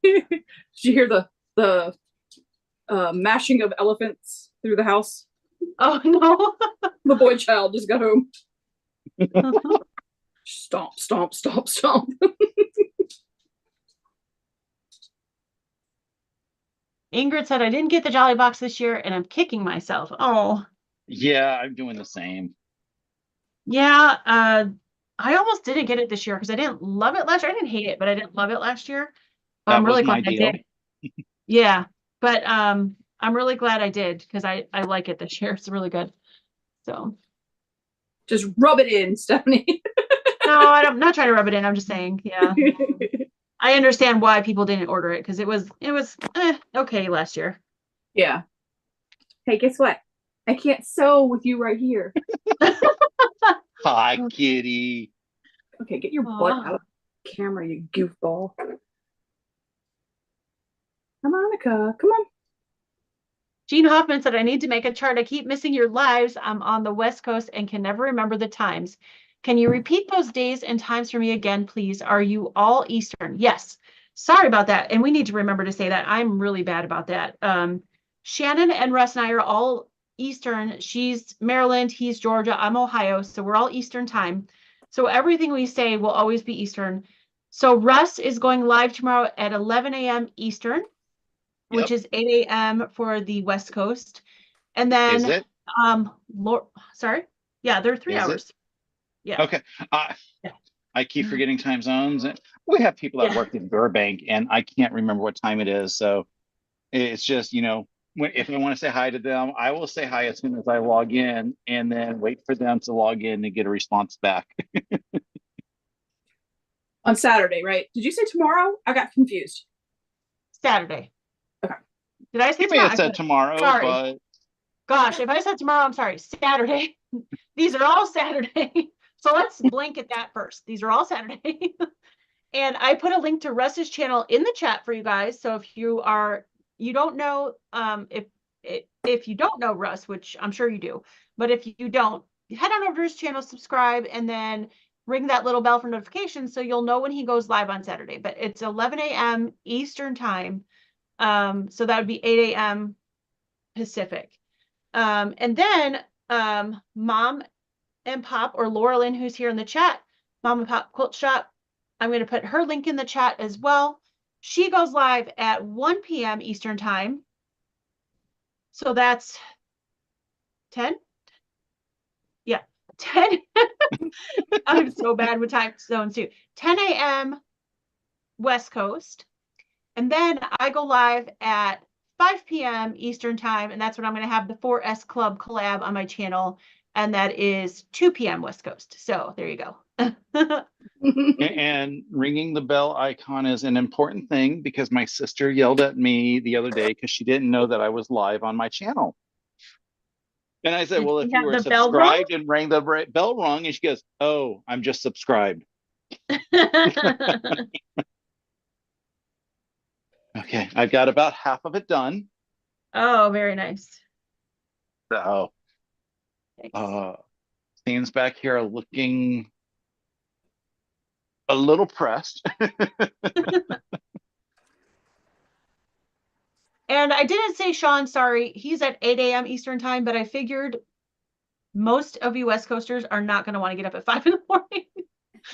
Did you hear the mashing of elephants through the house? Oh, no. The boy child just got home. Stomp, stomp, stomp, stomp. Ingrid said, I didn't get the Jolly box this year and I'm kicking myself. Oh. Yeah, I'm doing the same. Yeah. I almost didn't get it this year because I didn't love it last year. I didn't hate it, but I didn't love it last year. I'm really glad I did. Yeah. But I'm really glad I did because I like it this year. It's really good. So just rub it in, Stephanie. No, I'm not trying to rub it in. I'm just saying, yeah. I understand why people didn't order it because it was okay last year. Yeah. Hey, guess what? I can't sew with you right here. Hi, kitty. Okay, get your butt out of the camera, you goofball. Monica, come on. Jean Hoffman said, I need to make a chart. I keep missing your lives. I'm on the West Coast and can never remember the times. Can you repeat those days and times for me again, please? Are you all Eastern? Yes. Sorry about that. And we need to remember to say that. I'm really bad about that. Shannon and Russ and I are all Eastern. She's Maryland, he's Georgia, I'm Ohio. So we're all Eastern time. So everything we say will always be Eastern. So Russ is going live tomorrow at 11 a.m. Eastern, which Yep. is 8 a.m. for the West Coast. And Is then, it? sorry. Yeah, they're 3 Is it? hours. Yeah. Okay. Yeah. I keep forgetting time zones. And we have people that Yeah. work in Burbank, and I can't remember what time it is. So it's just, if I want to say hi to them, I will say hi as soon as I log in, and then wait for them to log in and get a response back. On Saturday, right? Did you say tomorrow? I got confused. Saturday. Okay. Did I say You may have tomorrow? said tomorrow, Sorry. but Gosh, if I said tomorrow, I'm sorry. Saturday. These are all Saturday. So let's blanket that first. These are all Saturday. And I put a link to Russ's channel in the chat for you guys. So if you don't know, if you don't know Russ, which I'm sure you do, but if you don't, head on over to his channel, subscribe, and then ring that little bell for notifications so you'll know when he goes live on Saturday. But it's 11 a.m. Eastern time. So that would be 8 a.m. Pacific. And then Mom and Pop, or Laura Lynn, who's here in the chat, Mom and Pop Quilt Shop, I'm going to put her link in the chat as well. She goes live at 1 p.m. Eastern time. So that's 10? Yeah, 10. I'm so bad with time zones too. 10 a.m. West Coast. And then I go live at 5 p.m. Eastern time, and that's when I'm going to have the 4S Club collab on my channel, and that is 2 p.m. West Coast. So there you go. and ringing the bell icon is an important thing because my sister yelled at me the other day because she didn't know that I was live on my channel. And I said, Did well, you if you have were the bell rung? subscribed and rang the bell rung, and she goes, oh, I'm just subscribed. Okay, I've got about half of it done. Oh, very nice. So, Thanks. things back here are looking a little pressed. And I didn't say Sean, sorry. He's at 8 a.m. Eastern time, but I figured most of you West Coasters are not going to want to get up at 5 in the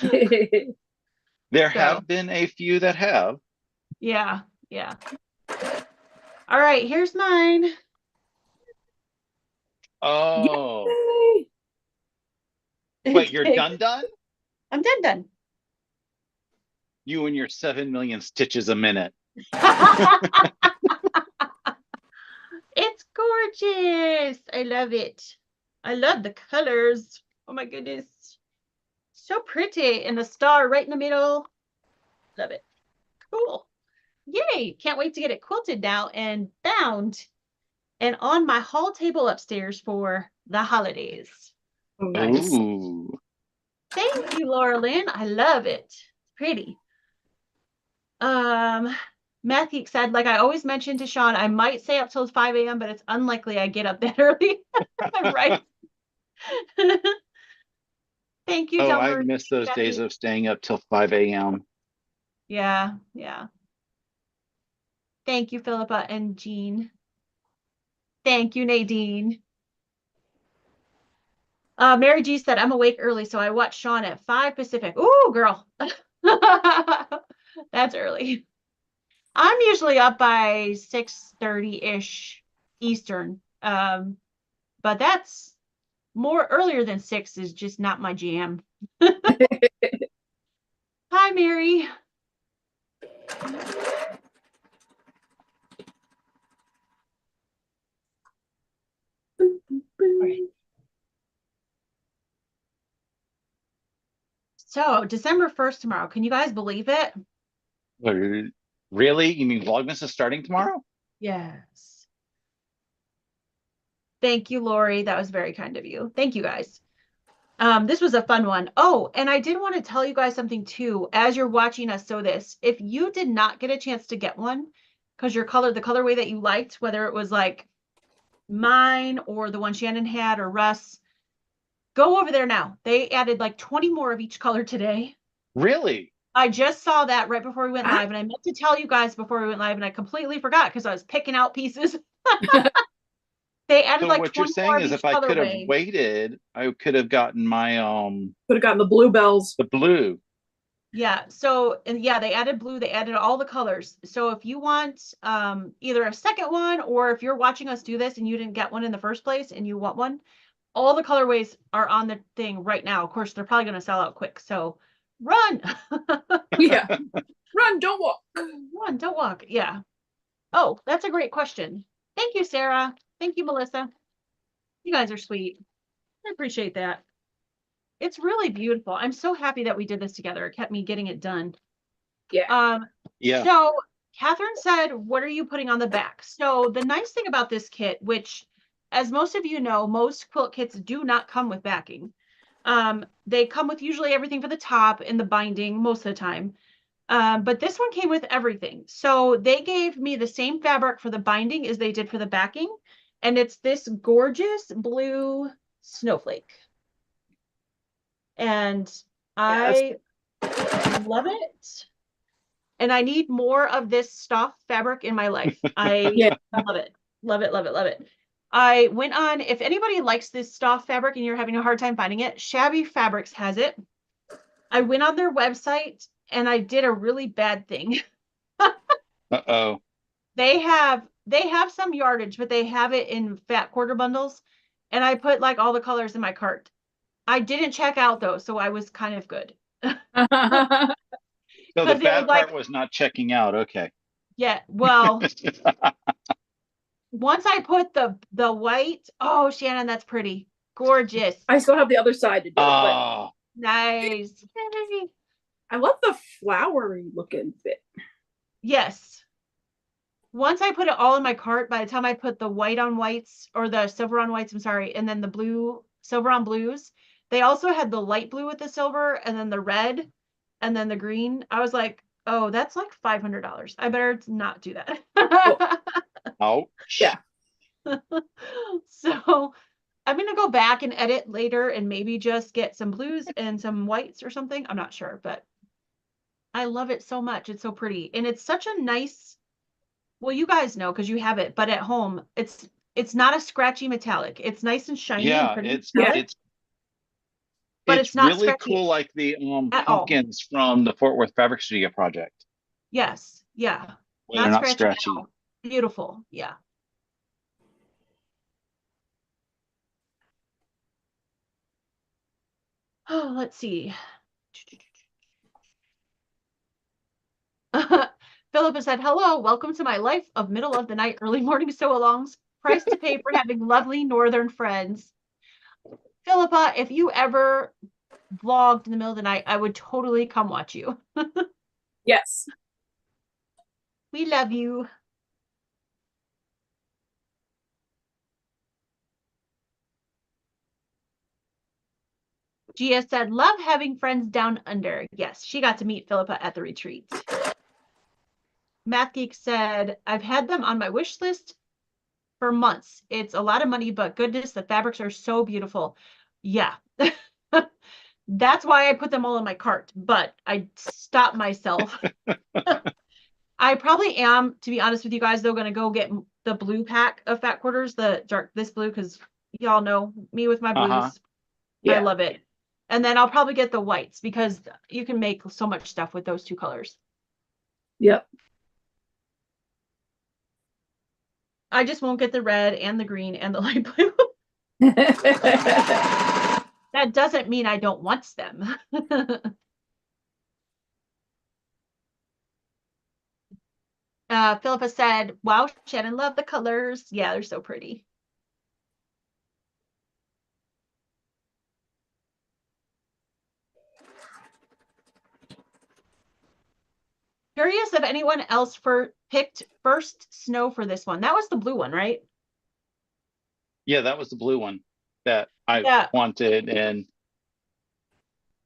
morning. There So, have been a few that have. yeah. All right, here's mine. Oh. Yay! Wait, you're done? I'm done. You and your 7 million stitches a minute. It's gorgeous. I love it. I love the colors. Oh my goodness. So pretty. And the star right in the middle. Love it. Cool. Yay. Can't wait to get it quilted now and bound and on my hall table upstairs for the holidays. Oh, nice. Ooh. Thank you, Laura Lynn. I love it. It's pretty. Matthew said, like I always mentioned to Sean, I might stay up till 5 a.m., but it's unlikely I get up that early. Right. Thank you, Oh, Del I Marie. miss those days of staying up till 5 a.m. Yeah. Thank you, Philippa and Jean. Thank you, Nadine. Mary G said, I'm awake early, so I watch Sean at 5 Pacific. Ooh, girl. That's early. I'm usually up by 6:30-ish Eastern. But that's more earlier than 6 is just not my jam. Hi, Mary. Right. So December 1st tomorrow. Can you guys believe it? Really? You mean Vlogmas is starting tomorrow? Yes. Thank you, Lori. That was very kind of you. Thank you, guys. This was a fun one. Oh, and I did want to tell you guys something too. As you're watching us sew this, if you did not get a chance to get one because the colorway that you liked, whether it was like mine or the one Shannon had or Russ, Go over there now. They added like 20 more of each color today. Really? I just saw that right before we went live, and I meant to tell you guys before we went live, and I completely forgot because I was picking out pieces. They added So like what you're 20 more saying of is each if I could have colorway. waited, I could have gotten my Could have gotten the bluebells. the blue. Yeah. So, and yeah, they added blue, they added all the colors. So if you want either a second one, or if you're watching us do this and you didn't get one in the first place and you want one, all the colorways are on the thing right now. Of course, they're probably going to sell out quick. So run. Yeah. Run, don't walk. Run, don't walk. Yeah. Oh, that's a great question. Thank you, Sarah. Thank you, Melissa. You guys are sweet. I appreciate that. It's really beautiful. I'm so happy that we did this together. It kept me getting it done. Yeah. Yeah. So Catherine said, what are you putting on the back? So the nice thing about this kit, which as most of you know, most quilt kits do not come with backing. They come with usually everything for the top and the binding most of the time. But this one came with everything. So they gave me the same fabric for the binding as they did for the backing. And it's this gorgeous blue snowflake. And I love it. And I need more of this stuff fabric in my life. I Yeah. love it. Love it, love it, love it. I went on, if anybody likes this stuff fabric and you're having a hard time finding it, Shabby Fabrics has it. I went on their website and I did a really bad thing. Uh-oh. They have some yardage, but they have it in fat quarter bundles. And I put like all the colors in my cart. I didn't check out though, so I was kind of good. So the Because it was bad like, part was not checking out. Okay. yeah, well, once I put the white, oh Shannon, that's pretty. Gorgeous. I still have the other side to do, but Oh, Nice. I love the flowery looking bit. Yes. Once I put it all in my cart, by the time I put the white on whites, or the silver on whites, I'm sorry, and then the blue, silver on blues, they also had the light blue with the silver, and then the red, and then the green. I was like, oh, that's like $500. I better not do that. ouch. Yeah. So I'm gonna go back and edit later and maybe just get some blues and some whites or something. I'm not sure, but I love it so much. It's so pretty. And it's such a nice, well, you guys know because you have it, but at home, it's not a scratchy metallic. It's nice and shiny and Yeah, pretty it's metallic, it's but it's it's not really scratchy cool, like the at all. pumpkins from the Fort Worth Fabric Studio project, Yes. Yeah. where they're Not not scratchy at scratchy. all. Beautiful. Yeah. Oh, let's see. Philippa said, hello, welcome to my life of middle of the night, early morning sew-alongs. Price to pay for having lovely northern friends. Philippa, if you ever vlogged in the middle of the night, I would totally come watch you. Yes. We love you. Gia said, love having friends down under. Yes, she got to meet Philippa at the retreat. Math Geek said, I've had them on my wish list for months. It's a lot of money, but goodness, the fabrics are so beautiful. Yeah. That's why I put them all in my cart, but I stopped myself. I probably am, to be honest with you guys, though, going to go get the blue pack of fat quarters, the dark, this blue, because y'all know me with my Uh-huh. blues. Yeah. I love it. And then I'll probably get the whites because you can make so much stuff with those two colors. Yep. I just won't get the red and the green and the light blue. That doesn't mean I don't want them. Philippa said, wow, Shannon, love the colors. Yeah, they're so pretty. Curious if anyone else picked first snow for this one. That was the blue one, right? Yeah, that was the blue one that I Yeah. wanted and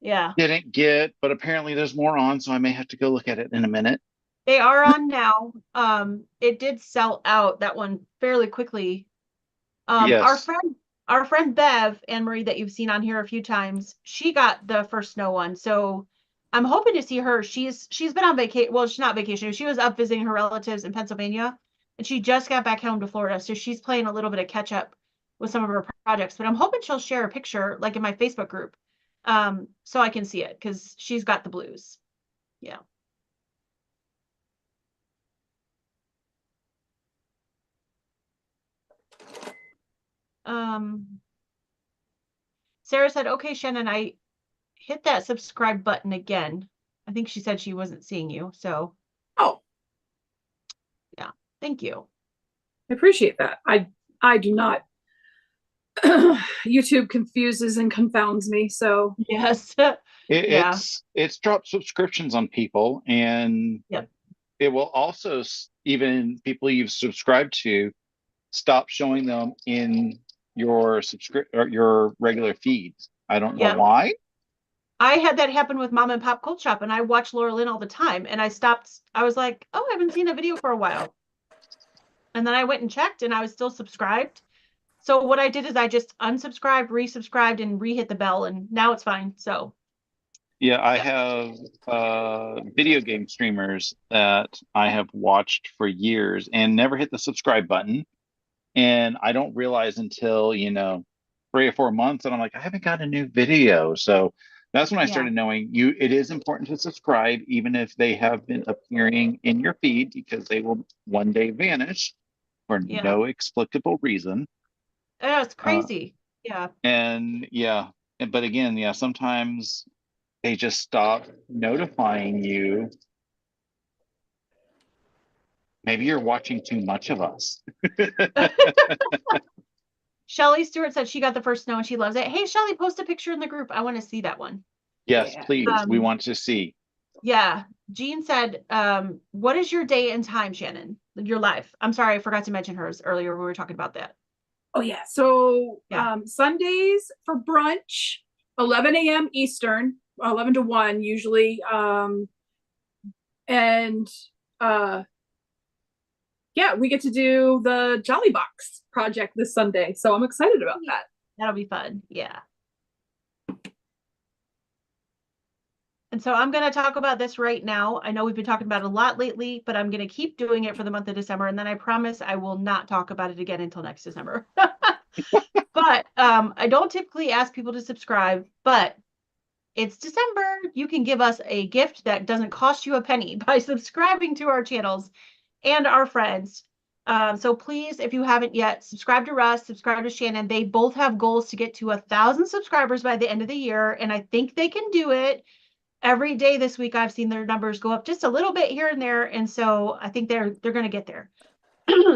Yeah. didn't get, but apparently there's more on, so I may have to go look at it in a minute. They are on now. It did sell out that one fairly quickly. Our Yes. friend our friend Bev, Anne Marie, that you've seen on here a few times, she got the first snow one. So I'm hoping to see her. She's been on vacation. Well, she's not vacation. She was up visiting her relatives in Pennsylvania, and she just got back home to Florida. So she's playing a little bit of catch up with some of her projects. But I'm hoping she'll share a picture, like in my Facebook group, so I can see it because she's got the blues. Yeah. Sarah said, "Okay, Shannon, I hit that subscribe button again." I think she said she wasn't seeing you. So, Oh, yeah, thank you. I appreciate that. I do not. YouTube confuses and confounds me. So Yes. Yeah. It's dropped subscriptions on people, and Yep. it will also even people you've subscribed to stop showing them in your or your regular feeds. I don't know Yep. why. I had that happen with Mom and Pop Quilt Shop, and I watch Laura Lynn all the time. And I stopped. I was like, oh, I haven't seen a video for a while. And then I went and checked, and I was still subscribed. So what I did is I just unsubscribed, resubscribed, and re-hit the bell, and now it's fine. So Yeah, I yeah, have video game streamers that I have watched for years and never hit the subscribe button. And I don't realize until, 3 or 4 months, and I'm like, I haven't got a new video. So that's when I yeah, started knowing it is important to subscribe, even if they have been appearing in your feed, because they will one day vanish for yeah. no explicable reason. It's Uh, crazy. Yeah. and yeah, but again, yeah, sometimes they just stop notifying you. Maybe you're watching too much of us. Shelly Stewart said she got the first snow and she loves it. Hey, Shelly, post a picture in the group. I want to see that one. Yes, yeah. please. We want to see. Yeah. Jean said, what is your day and time, Shannon? Your life. I'm sorry, I forgot to mention hers earlier. We were talking about that. Oh yeah. So Yeah. Sundays for brunch, 11 a.m. Eastern, 11 to 1 usually. And yeah, we get to do the Jolly Box project this Sunday. So I'm excited about that. That'll be fun. Yeah. And so I'm going to talk about this right now. I know we've been talking about it a lot lately, but I'm going to keep doing it for the month of December. And then I promise I will not talk about it again until next December. But I don't typically ask people to subscribe, but it's December. You can give us a gift that doesn't cost you a penny by subscribing to our channels and our friends. So please, if you haven't yet, subscribe to Russ, subscribe to Shannon. They both have goals to get to 1,000 subscribers by the end of the year, and I think they can do it. Every day this week, I've seen their numbers go up just a little bit here and there, and so I think they're going to get there.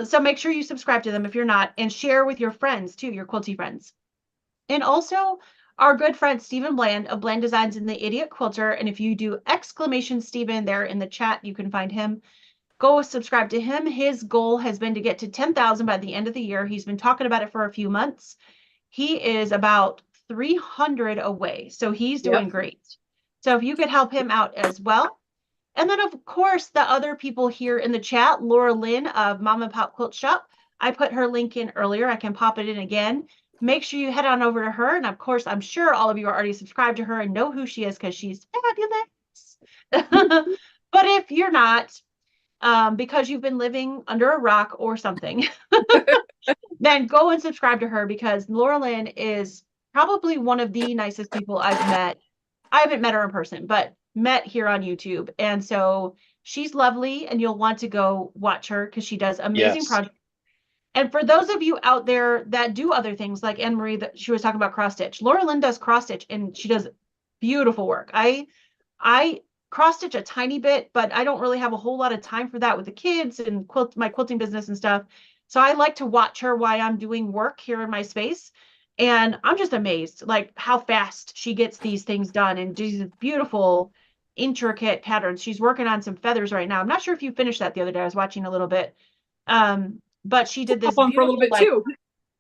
So make sure you subscribe to them if you're not, and share with your friends too, your quilty friends. And also our good friend Stephen Bland of Bland Designs and the Idiot Quilter. And if you do exclamation Stephen there in the chat, you can find him. Go subscribe to him. His goal has been to get to 10,000 by the end of the year. He's been talking about it for a few months. He is about 300 away, so he's doing great. So if you could help him out as well. And then, of course, the other people here in the chat, Laura Lynn of Mom and Pop Quilt Shop. I put her link in earlier. I can pop it in again. Make sure you head on over to her. And of course, I'm sure all of you are already subscribed to her and know who she is because she's fabulous. But if you're not, because you've been living under a rock or something, then go and subscribe to her because Laura Lynn is probably one of the nicest people I've met. I haven't met her in person, but met here on YouTube. And so she's lovely and you'll want to go watch her because she does amazing Yes. projects. And for those of you out there that do other things like Anne Marie, that she was talking about cross stitch, Laura Lynn does cross stitch and she does beautiful work. I cross stitch a tiny bit, but I don't really have a whole lot of time for that with the kids and my quilting business and stuff. So I like to watch her while I'm doing work here in my space. And I'm just amazed like how fast she gets these things done and these beautiful, intricate patterns. She's working on some feathers right now. I'm not sure if you finished that the other day. I was watching a little bit. But she did this On for a little beautiful bit like too.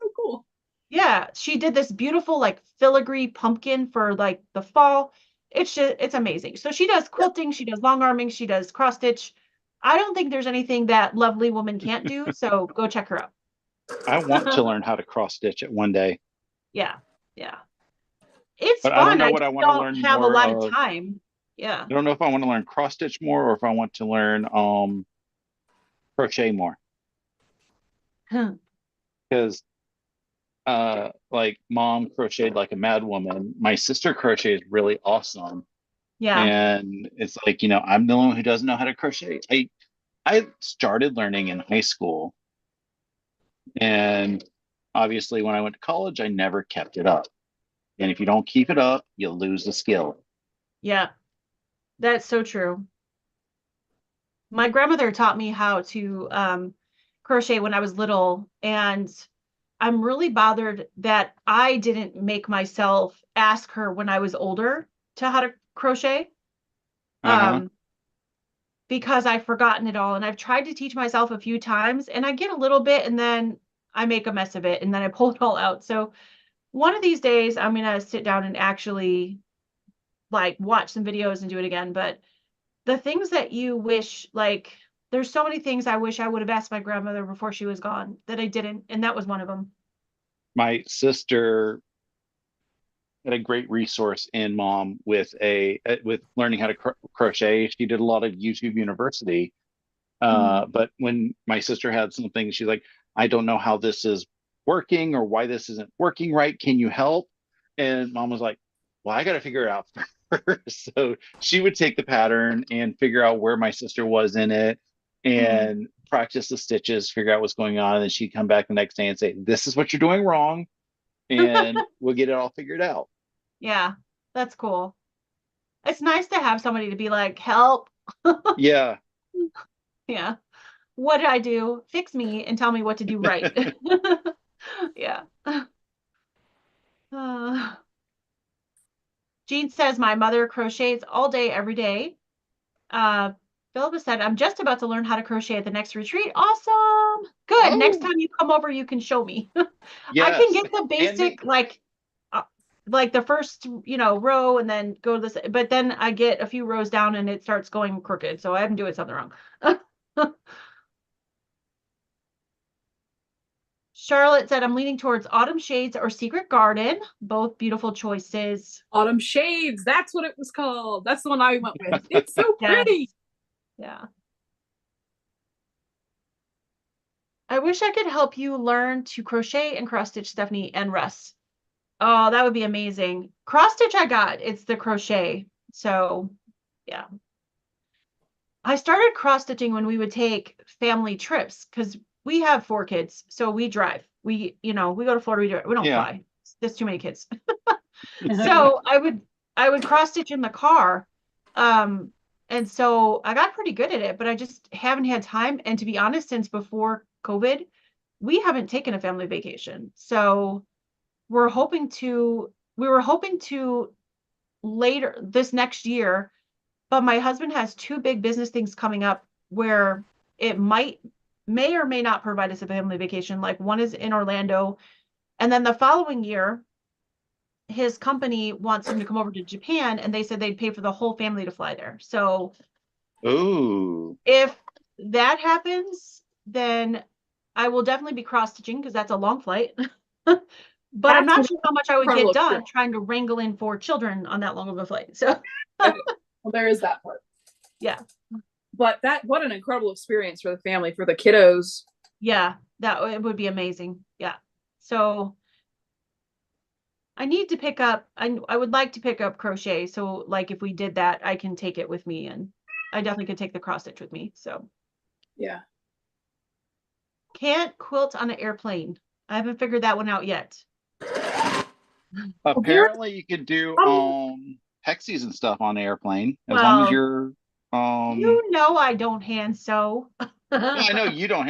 Oh, cool. yeah, she did this beautiful like filigree pumpkin for like the fall. It's amazing. So she does quilting, she does long arming, she does cross stitch. I don't think there's anything that lovely woman can't do. So go check her out. I want to learn how to cross stitch it one day. Yeah. Yeah. It's But I don't fun. know I what I just want to don't learn have a more lot of of. time. Yeah. I don't know if I want to learn cross stitch more or if I want to learn crochet more. Because like mom crocheted like a mad woman. My sister crocheted really awesome. Yeah. And it's like, I'm the one who doesn't know how to crochet. I started learning in high school. And obviously when I went to college, I never kept it up. And if you don't keep it up, you'll lose the skill. Yeah. That's so true. My grandmother taught me how to crochet when I was little, and I'm really bothered that I didn't make myself ask her when I was older to how to crochet. Uh-huh. Um, because I've forgotten it all and I've tried to teach myself a few times and I get a little bit and then I make a mess of it and then I pull it all out. So one of these days I'm gonna sit down and actually like watch some videos and do it again. But the things that you wish, like there's so many things I wish I would have asked my grandmother before she was gone that I didn't, and that was one of them. My sister had a great resource in mom with with learning how to crochet. She did a lot of YouTube University. Mm. But when my sister had something, she's like, I don't know how this is working or why this isn't working right. Can you help? And mom was like, well, I got to figure it out first. So she would take the pattern and figure out where my sister was in it Mm. and practice the stitches, figure out what's going on. And then she'd come back the next day and say, this is what you're doing wrong. And we'll get it all figured out. Yeah, that's cool. It's nice to have somebody to be like, help. Yeah. Yeah. What did I do? Fix me and tell me what to do right. Yeah. Uh, Jean says my mother crochets all day, every day. Uh, Philippa said, I'm just about to learn how to crochet at the next retreat. Awesome. Good. Next Oh, time you come over, you can show me. I can yes. get the And me. basic, uh, like the first, row and then go to this, but then I get a few rows down and it starts going crooked. So I'm doing something wrong. Charlotte said, I'm leaning towards Autumn Shades or Secret Garden. Both beautiful choices. Autumn Shades, that's what it was called. That's the one I went with. It's so pretty. Yes. Yeah. I wish I could help you learn to crochet and cross stitch, Stephanie and Russ. Oh, that would be amazing. Cross stitch I got. It's the crochet. So, yeah. I started cross stitching when we would take family trips because we have 4 kids. So we drive. We go to Florida, we don't Yeah. fly. There's too many kids. So I would cross stitch in the car. Um, and so I got pretty good at it, but I just haven't had time. And to be honest, since before COVID, we haven't taken a family vacation. So we were hoping to later this next year, but my husband has 2 big business things coming up where it may or may not provide us a family vacation. Like one is in Orlando, and then the following year his company wants him to come over to Japan and they said they'd pay for the whole family to fly there. So Ooh. if that happens, then I will definitely be cross stitching because that's a long flight. But I'm That's not what sure how much I would incredible get done experience. trying to wrangle in 4 children on that long of a flight. So Okay. Well, there is that part. yeah, But what an incredible experience for the family, for the kiddos. yeah, that it would be amazing. Yeah. So I need to pick up, I would like to pick up crochet. So like if we did that, I can take it with me and I definitely could take the cross stitch with me. So Yeah. can't quilt on an airplane. I haven't figured that one out yet. Well, there, Apparently you could do um, hexies and stuff on the airplane as long as Well, you're um I don't hand sew. no, I know you don't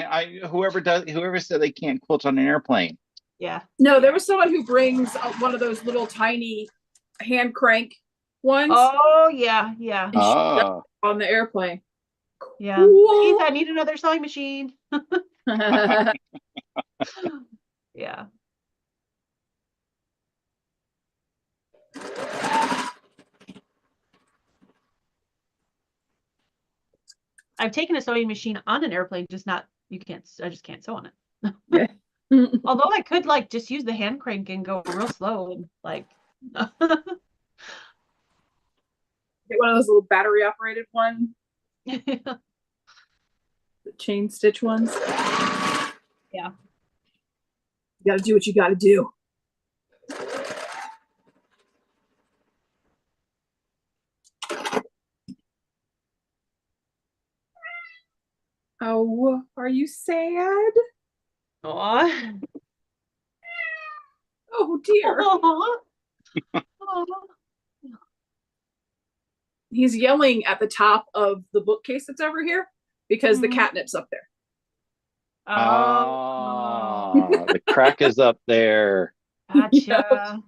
whoever said they can't quilt on an airplane. Yeah. no, there was someone who brings one of those little tiny hand crank ones Oh, yeah, yeah, and she does Oh. it on the airplane. yeah. Please, Cool. I need another sewing machine. Yeah. I've taken a sewing machine on an airplane, just not, I just can't sew on it. Yeah. Although I could like just use the hand crank and go real slow and like. Get one of those little battery operated ones, the chain stitch ones. Yeah. You gotta do what you gotta do. Oh, are you sad? Aw. Oh dear. Aw. He's yelling at the top of the bookcase that's over here because the Mhm. catnip's up there. Oh, The crack is up there. gotcha.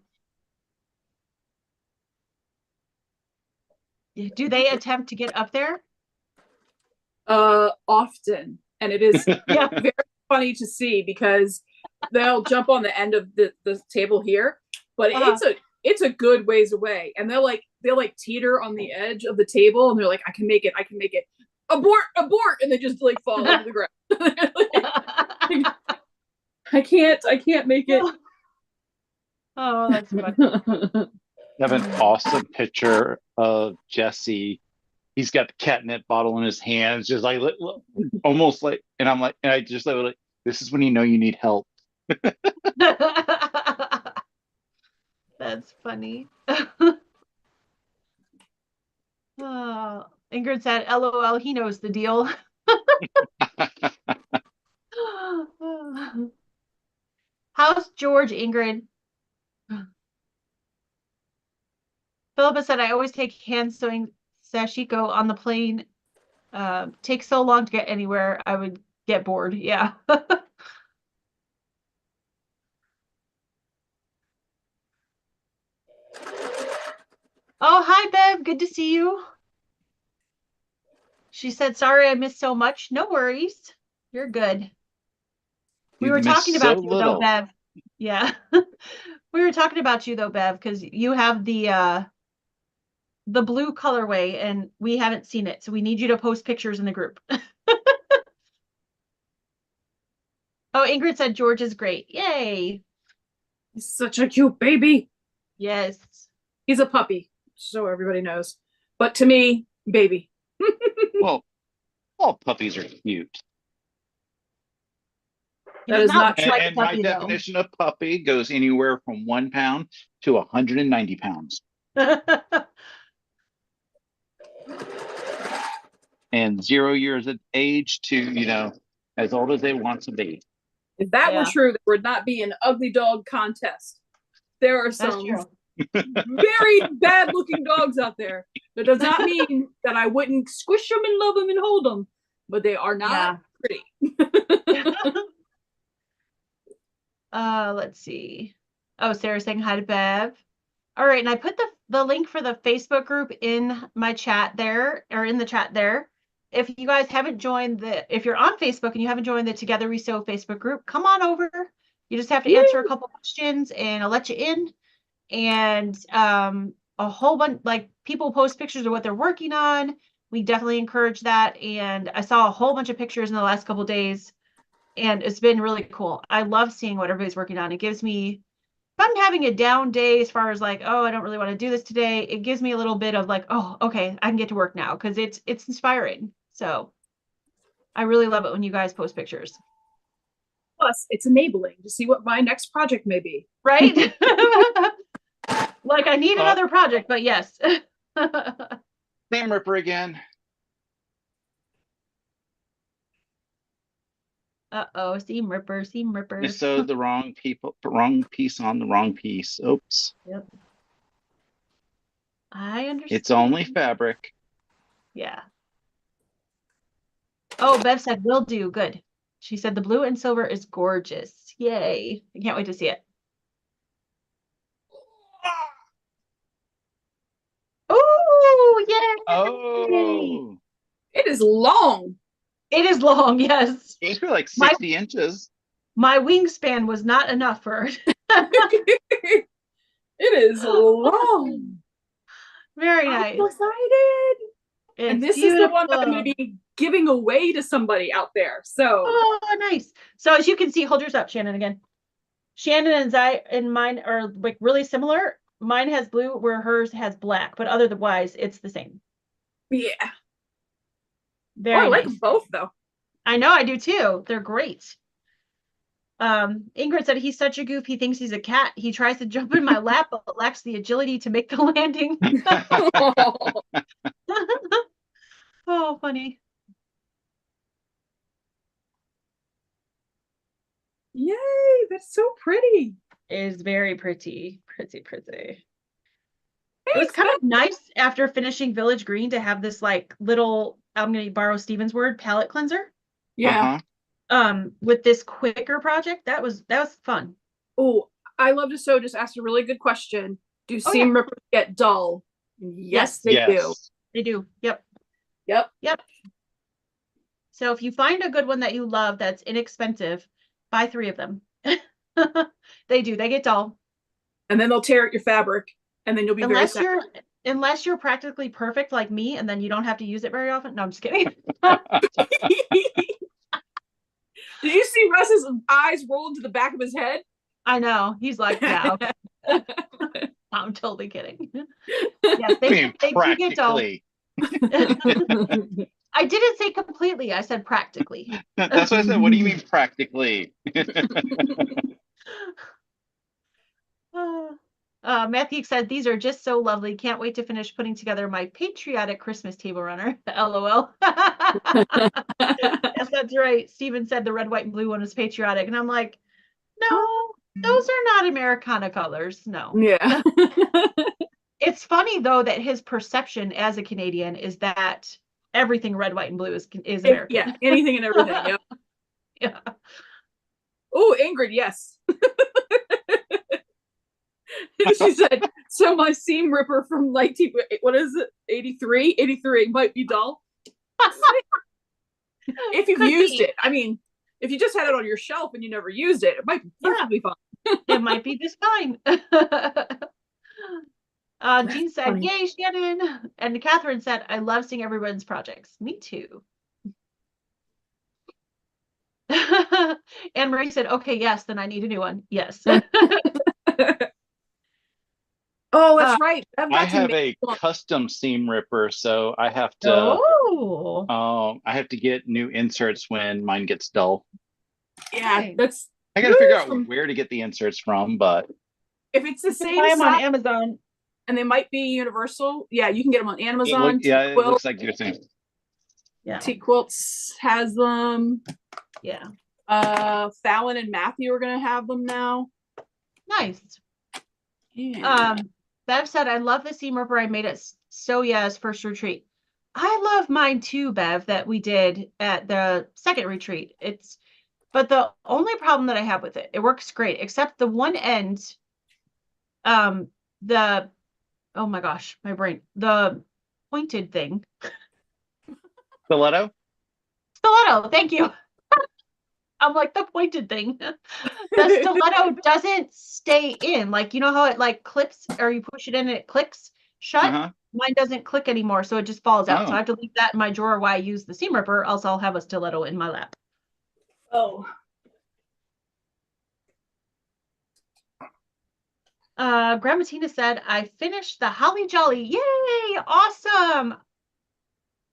Do they attempt to get up there? Often. And it is Yeah. very funny to see because they'll jump on the end of the table here, but it's a good ways away. And they'll teeter on the edge of the table and they're like, I can make it. Abort, and they just like fall into the ground. I can't make it. Oh, that's funny. I have an awesome picture of Jesse. He's got the catnip bottle in his hands, just like almost like, and I'm like, and I just like, this is when you know you need help. That's funny. Oh, Ingrid said, LOL, he knows the deal. How's George, Ingrid? Philippa said, I always take hand sewing sashiko on the plane. Takes so long to get anywhere, I would get bored. Yeah. Oh, hi, Bev. Good to see you. She said, sorry I missed so much. No worries. You're good. We You were missed talking so about you, though, little. Bev. Yeah. We were talking about you, though, Bev, because you have the blue colorway and we haven't seen it. So we need you to post pictures in the group. Oh, Ingrid said George is great. Yay. He's such a cute baby. Yes. He's a puppy, so everybody knows. But to me, baby. Well, all puppies are cute. He That does is not look true. like a And my puppy, though. definition of puppy goes anywhere from 1 pound to 190 pounds. And 0 years of age to, as old as they want to be. If that were Yeah. true, there would not be an ugly dog contest. There are That's some true. very bad looking dogs out there. That does not mean that I wouldn't squish them and love them and hold them, but they are not pretty. Let's see. Oh, Sarah's saying hi to Bev. All right, and I put the link for the Facebook group in my chat there, or in the chat there. If you guys haven't joined if you're on Facebook and you haven't joined the Together We Sew Facebook group, come on over. You just have to answer a couple questions and I'll let you in. And a whole bunch, like people post pictures of what they're working on. We definitely encourage that. And I saw a whole bunch of pictures in the last couple of days and it's been really cool. I love seeing what everybody's working on. It gives me, if I'm having a down day as far as like, oh, I don't really want to do this today, it gives me a little bit of like, oh, okay, I can get to work now because it's inspiring. So I really love it when you guys post pictures. Plus, it's enabling to see what my next project may be. Right? Like I need another project, but yes. Seam ripper again. Uh-oh, seam ripper, seam ripper. I sewed the wrong piece on the wrong piece. Oops. Yep. I understand. It's only fabric. Yeah. Oh, Bev said, will do. Good. She said the blue and silver is gorgeous. Yay. I can't wait to see it. Oh, yay. Oh. It is long. It is long, yes. It's like 60 inches. My wingspan was not enough for it. It is long. Very nice. I'm so excited. And It's this is the one that I'm beautiful. going to be giving away to somebody out there. So, Oh, nice. So as you can see, hold yours up, Shannon, again. Shannon and I and mine are like really similar. Mine has blue where hers has black, but otherwise it's the same. yeah. Oh, Very I like nice. them both, though. I know, I do too. They're great. Ingrid said he's such a goof. He thinks he's a cat. He tries to jump in my lap, but lacks the agility to make the landing. Oh, funny. Yay, that's so pretty. It is very pretty. Pretty. It was Thanks, kind of nice after finishing Village Green to have this like little, I'm going to borrow Steven's word, palette cleanser. Yeah. With this quicker project. That was fun. Oh, I love to sew. Just asked a really good question. Do Oh, seam yeah. rippers get dull? Yes, they do. Yes. They do. Yep. Yep. So if you find a good one that you love that's inexpensive, buy 3 of them. They do. They get dull. And then they'll tear at your fabric, and then you'll be very sad. Unless you're practically perfect like me, and then you don't have to use it very often. No, I'm just kidding. Did you see Russ's eyes roll into the back of his head? I know. He's like, yeah. Okay. I'm totally kidding. Yes, they do get dull. I didn't say completely. I said practically. That's what I said. What do you mean practically? Matthew said, these are just so lovely. Can't wait to finish putting together my patriotic Christmas table runner. LOL. Yes, that's right. Steven said the red, white, and blue one is patriotic. And I'm like, no, those are not Americana colors. No. Yeah. It's funny, though, that his perception as a Canadian is that everything red, white, and blue is American. Yeah, anything and everything. Yep. Yeah. Oh, Ingrid, yes. She said, so my seam ripper from like, what is it, 83? 83 might be dull. If you've used it. I mean, if you just had it on your shelf and you never used it, it might be perfectly fine. It might be just fine. Jean said, funny. Yay, Shannon. And Catherine said, I love seeing everyone's projects. Me too. Anne Marie said, okay, yes, then I need a new one. Yes. Oh, that's right. I have a custom seam ripper, so I have to. I have to get new inserts when mine gets dull. Yeah, that's. I got to figure out where to get the inserts from, but if it's the same, buy them on Amazon, and they might be universal. Yeah, you can get them on Amazon. It looks like you're saying. Yeah, T Quilts has them. Yeah. Fallon and Matthew are gonna have them now. Nice. Yeah. Bev said, I love the seam ripper I made at Soya's first retreat. I love mine too, Bev, that we did at the second retreat. But the only problem that I have with it works great, except the one end, oh my gosh, my brain, the pointed thing. Stiletto? Stiletto, thank you. I'm like, the pointed thing. The stiletto doesn't stay in. Like, you know how it like clips, or you push it in and it clicks shut? Mine doesn't click anymore, so it just falls out. So I have to leave that in my drawer while I use the seam ripper, else I'll have a stiletto in my lap. Oh. Grandma Tina said, I finished the Holly Jolly. Yay! Awesome!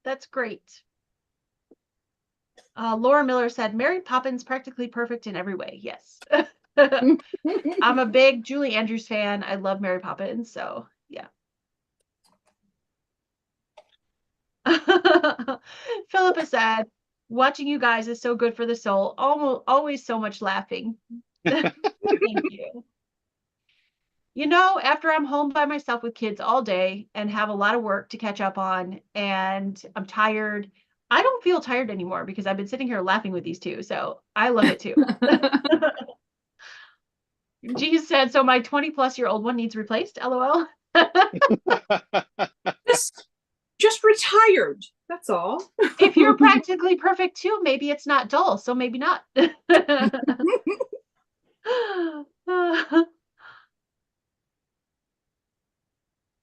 That's great. Laura Miller said, Mary Poppins practically perfect in every way. Yes. I'm a big Julie Andrews fan. I love Mary Poppins, so yeah. Philippa said, watching you guys is so good for the soul. Always so much laughing. Thank you. You know, after I'm home by myself with kids all day and have a lot of work to catch up on, and I'm tired, I don't feel tired anymore because I've been sitting here laughing with these two. So I love it too. G said, so my 20-plus-year-old one needs replaced. LOL. Just retired. That's all. If you're practically perfect too, maybe it's not dull. So maybe not.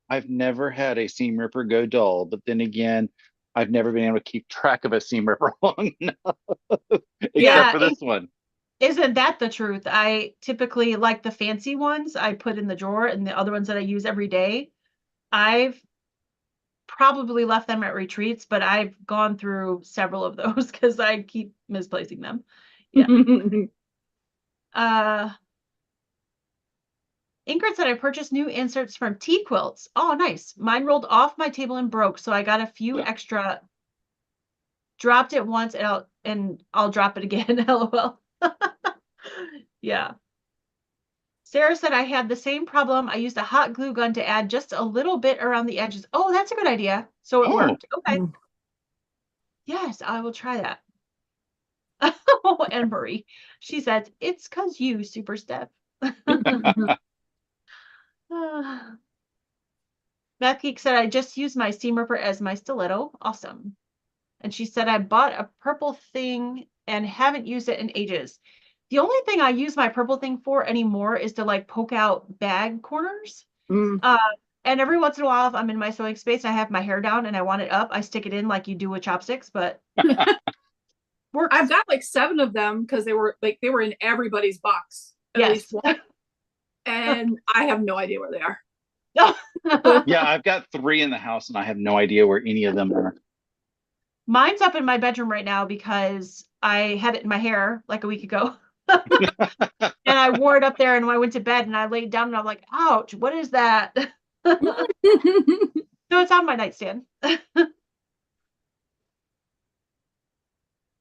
I've never had a seam ripper go dull, but then again, I've never been able to keep track of a seam ripper long enough, except Yeah, for this one. isn't that the truth? I typically like the fancy ones I put in the drawer, and the other ones that I use every day. I've probably left them at retreats, but I've gone through several of those because I keep misplacing them. Yeah. Uh, Ingrid said I purchased new inserts from Tea Quilts. Oh, nice. Mine rolled off my table and broke, so I got a few extra. Dropped it once, and I'll drop it again. LOL. Yeah. Sarah said I had the same problem. I used a hot glue gun to add just a little bit around the edges. Oh, that's a good idea. So it Oh, worked. Okay. Yes, I will try that. Oh, and Marie, she said, it's because you, Super Steph. Math Geek said, I just used my seam ripper as my stiletto. Awesome. And she said, I bought a purple thing and haven't used it in ages. The only thing I use my purple thing for anymore is to like poke out bag corners. And every once in a while, if I'm in my sewing space and I have my hair down and I want it up, I stick it in like you do with chopsticks, but works. I've got like 7 of them because they were in everybody's box. At least one. And I have no idea where they are. yeah, I've got 3 in the house and I have no idea where any of them are. Mine's up in my bedroom right now because I had it in my hair like a week ago. And I wore it up there and I went to bed and I laid down and I'm like, ouch, what is that? So it's on my nightstand.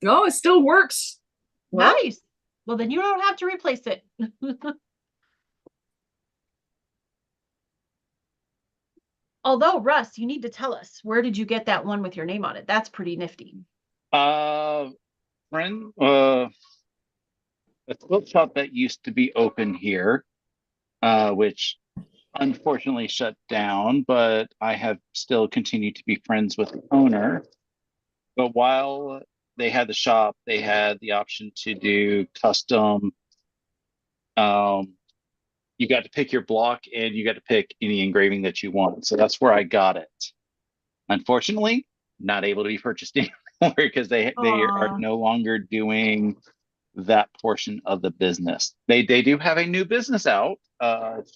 Oh, it still works. Nice. Well, then you don't have to replace it. Although, Russ, you need to tell us, where did you get that one with your name on it? That's pretty nifty. Friend, a quilt shop that used to be open here, which unfortunately shut down, but I have still continued to be friends with the owner. But while they had the shop, they had the option to do custom. You got to pick your block and you got to pick any engraving that you wanted. So that's where I got it. Unfortunately, not able to be purchased anymore because they are no longer doing that portion of the business. They do have a new business out.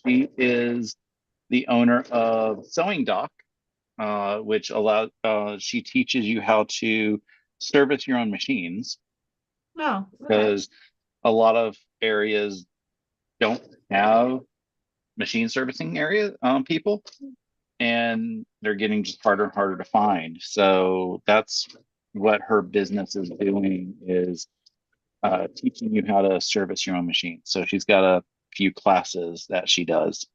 She is the owner of Sewing Doc, which allows she teaches you how to service your own machines. Oh, because a lot of areas don't have machine servicing area people, and they're getting just harder and harder to find. So that's what her business is doing, is teaching you how to service your own machine. So she's got a few classes that she does.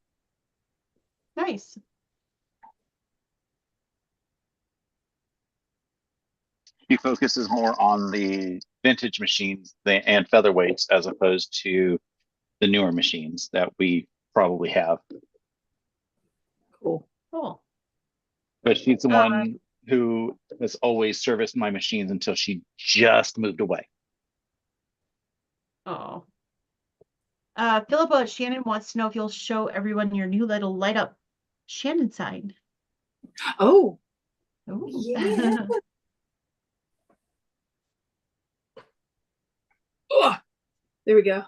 nice. She focuses more on the vintage machines and featherweights as opposed to the newer machines that we probably have. Cool. But she's the one who has always serviced my machines until she just moved away. Oh. Philippa Shannon wants to know if you'll show everyone your new little light up Shannon sign. Oh. Ooh. Yeah. Oh, there we go.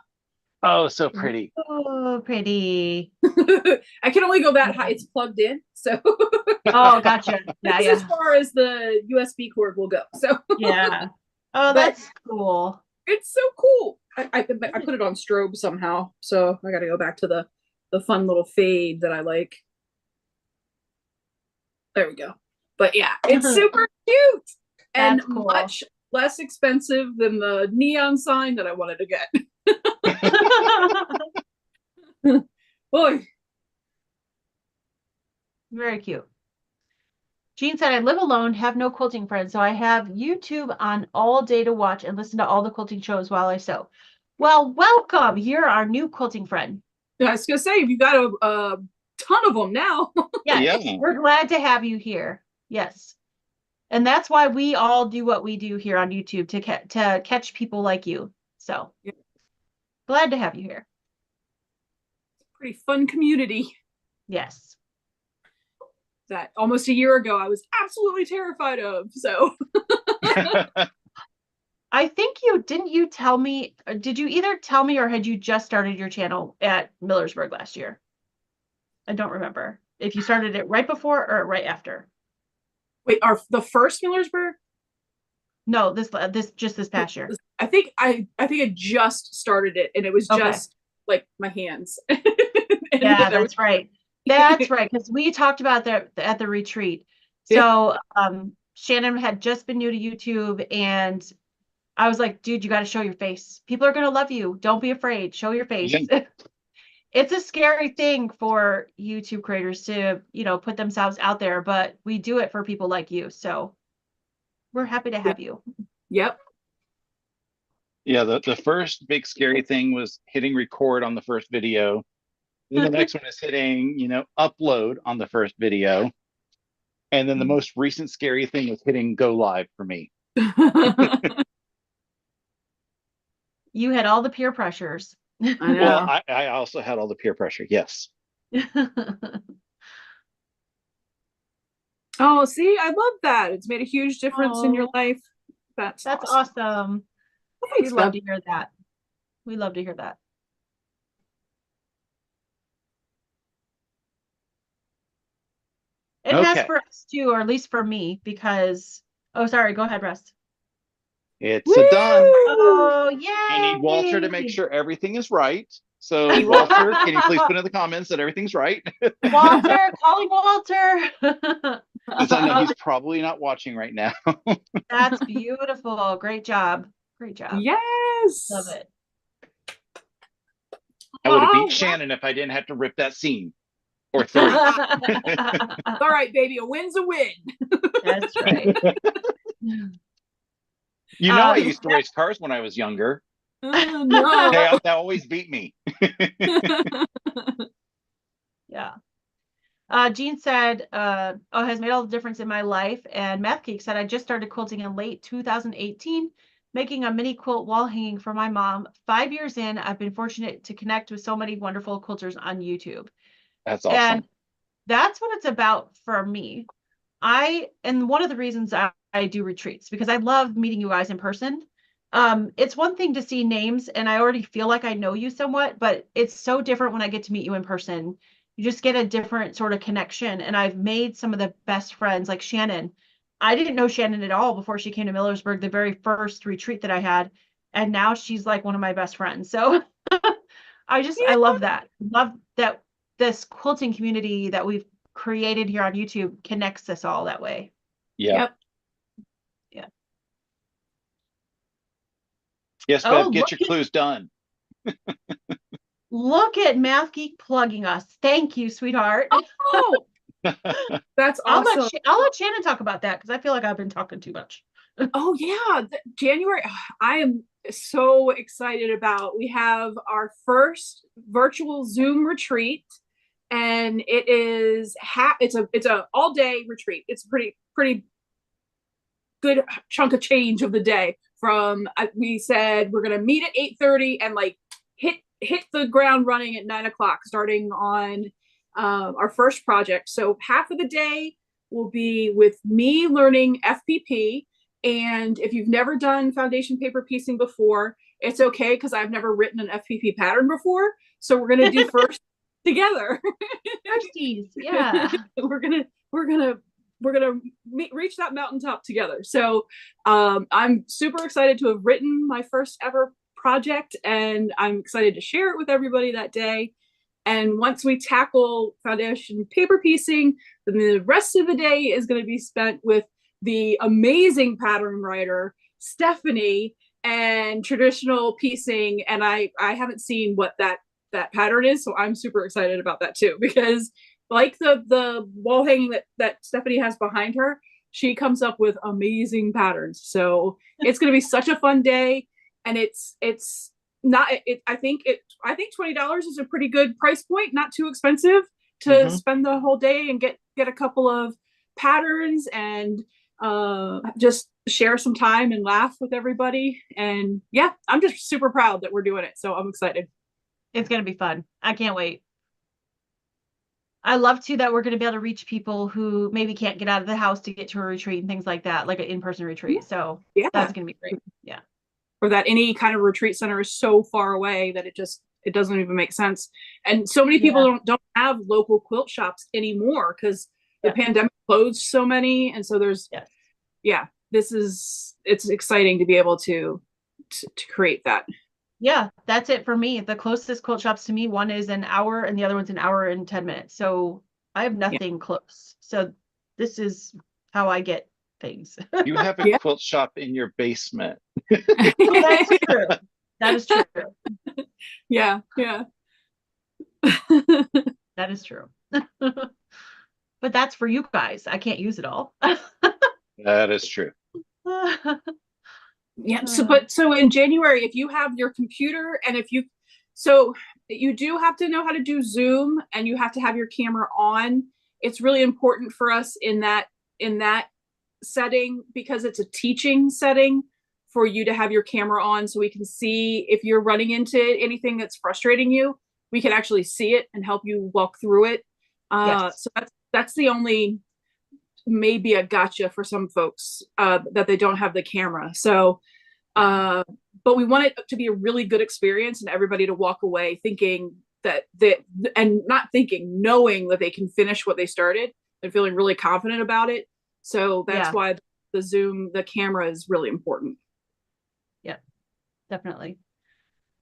Oh, so pretty. Oh, pretty. I can only go that high. It's plugged in, so. Oh, gotcha. Yeah, That's as far as the USB cord will go. So. Yeah. Oh, that's cool. It's so cool. I put it on strobe somehow, so I got to go back to the fun little fade that I like. There we go. But yeah, it's super cute and cool. Much less expensive than the neon sign that I wanted to get. Boy. Very cute. Jean said, I live alone, have no quilting friends, so I have YouTube on all day to watch and listen to all the quilting shows while I sew. Well, welcome. You're our new quilting friend. Yeah, I was going to say, you've got a ton of them now. Yes, yeah. We're glad to have you here. Yes. And that's why we all do what we do here on YouTube, to catch people like you. So glad to have you here. Pretty fun community. Yes. that almost a year ago I was absolutely terrified of. So I think didn't you tell me, did you either tell me or had you just started your channel at Millersburg last year? I don't remember if you started it right before or right after. wait, the first Millersburg? No, this just this past year. I think I just started it, and it was just like my hands. Yeah, that's right. That's right, because we talked about that at the retreat. So Shannon had just been new to YouTube, and I was like, dude, you got to show your face. People are going to love you. Don't be afraid. Show your face. Yeah. It's a scary thing for YouTube creators to, put themselves out there, but we do it for people like you. So we're happy to have you. Yep. Yeah, the first big scary thing was hitting record on the first video. Then the next one is hitting, upload on the first video. And then the most recent scary thing was hitting go live for me. You had all the peer pressures. I know. Well, I also had all the peer pressure. Yes. Oh, see, I love that. It's made a huge difference in your life. That's awesome. Thanks, we love to hear that. We love to hear that. It has for us too, or at least for me, because sorry, go ahead, Russ. It's a done. Oh, yeah. I need Walter to make sure everything is right. So Walter, can you please put in the comments that everything's right? Walter, calling Walter. Because I know he's probably not watching right now. That's beautiful. Great job. Great job. Yes. Love it. I would have beat Shannon if I didn't have to rip that seam. Or 3. All right, baby, a win's a win. That's right. I used to race cars when I was younger. No. They always beat me. Yeah. Jean said, has made all the difference in my life. And Math Geek said, I just started quilting in late 2018, making a mini quilt wall hanging for my mom. 5 years in, I've been fortunate to connect with so many wonderful quilters on YouTube. That's awesome. And that's what it's about for me. And one of the reasons I do retreats, because I love meeting you guys in person. It's one thing to see names and I already feel like I know you somewhat, but it's so different when I get to meet you in person. You just get a different sort of connection. And I've made some of the best friends, like Shannon. I didn't know Shannon at all before she came to Millersburg, the very first retreat that I had. And now she's like one of my best friends. So I love that. Love that this quilting community that we've created here on YouTube connects us all that way. Yeah. Yep. Yes, Bev, get your clues done. Look at Math Geek plugging us. Thank you, sweetheart. Oh, that's awesome. I'll let Shannon talk about that because I feel like I've been talking too much. Oh yeah, January. I am so excited about. We have our first virtual Zoom retreat. And it is it's a all day retreat. It's a pretty good chunk of change of the day. From we said we're gonna meet at 8:30 and like hit the ground running at 9 o'clock, starting on our first project. So half of the day will be with me learning FPP. And if you've never done foundation paper piecing before, it's okay because I've never written an FPP pattern before. So we're gonna do first together. Firsties, yeah. we're gonna reach that mountaintop together. So I'm super excited to have written my first ever project, and I'm excited to share it with everybody that day. And once we tackle foundation paper piecing, then the rest of the day is going to be spent with the amazing pattern writer Stephanie and traditional piecing. And I haven't seen what that pattern is, so I'm super excited about that too, because like the wall hanging that Stephanie has behind her, she comes up with amazing patterns. So it's going to be such a fun day, and it's not I think $20 is a pretty good price point, not too expensive to spend the whole day and get a couple of patterns and just share some time and laugh with everybody. And yeah, I'm just super proud that we're doing it, so I'm excited. It's going to be fun. I can't wait. I love too that we're going to be able to reach people who maybe can't get out of the house to get to a retreat and things like that, like an in-person retreat. So Yeah. that's going to be great. Yeah. Or that any kind of retreat center is so far away that it doesn't even make sense. And so many people don't have local quilt shops anymore because the pandemic closed so many. And so there's, it's exciting to be able to create that. Yeah, that's it for me. The closest quilt shops to me, one is an hour and the other one's an hour and 10 minutes. So I have nothing close. So this is how I get things. You have a quilt shop in your basement. That's true. That is true. Yeah, yeah. That is true. But that's for you guys. I can't use it all. That is true. Yeah. So in January, if you have your computer and you do have to know how to do Zoom and you have to have your camera on. It's really important for us in that setting, because it's a teaching setting, for you to have your camera on so we can see if you're running into anything that's frustrating you. We can actually see it and help you walk through it. So that's the only maybe a gotcha for some folks, that they don't have the camera. So, but we want it to be a really good experience and everybody to walk away thinking knowing that they can finish what they started and feeling really confident about it. So that's why the Zoom, the camera is really important. Yeah, definitely.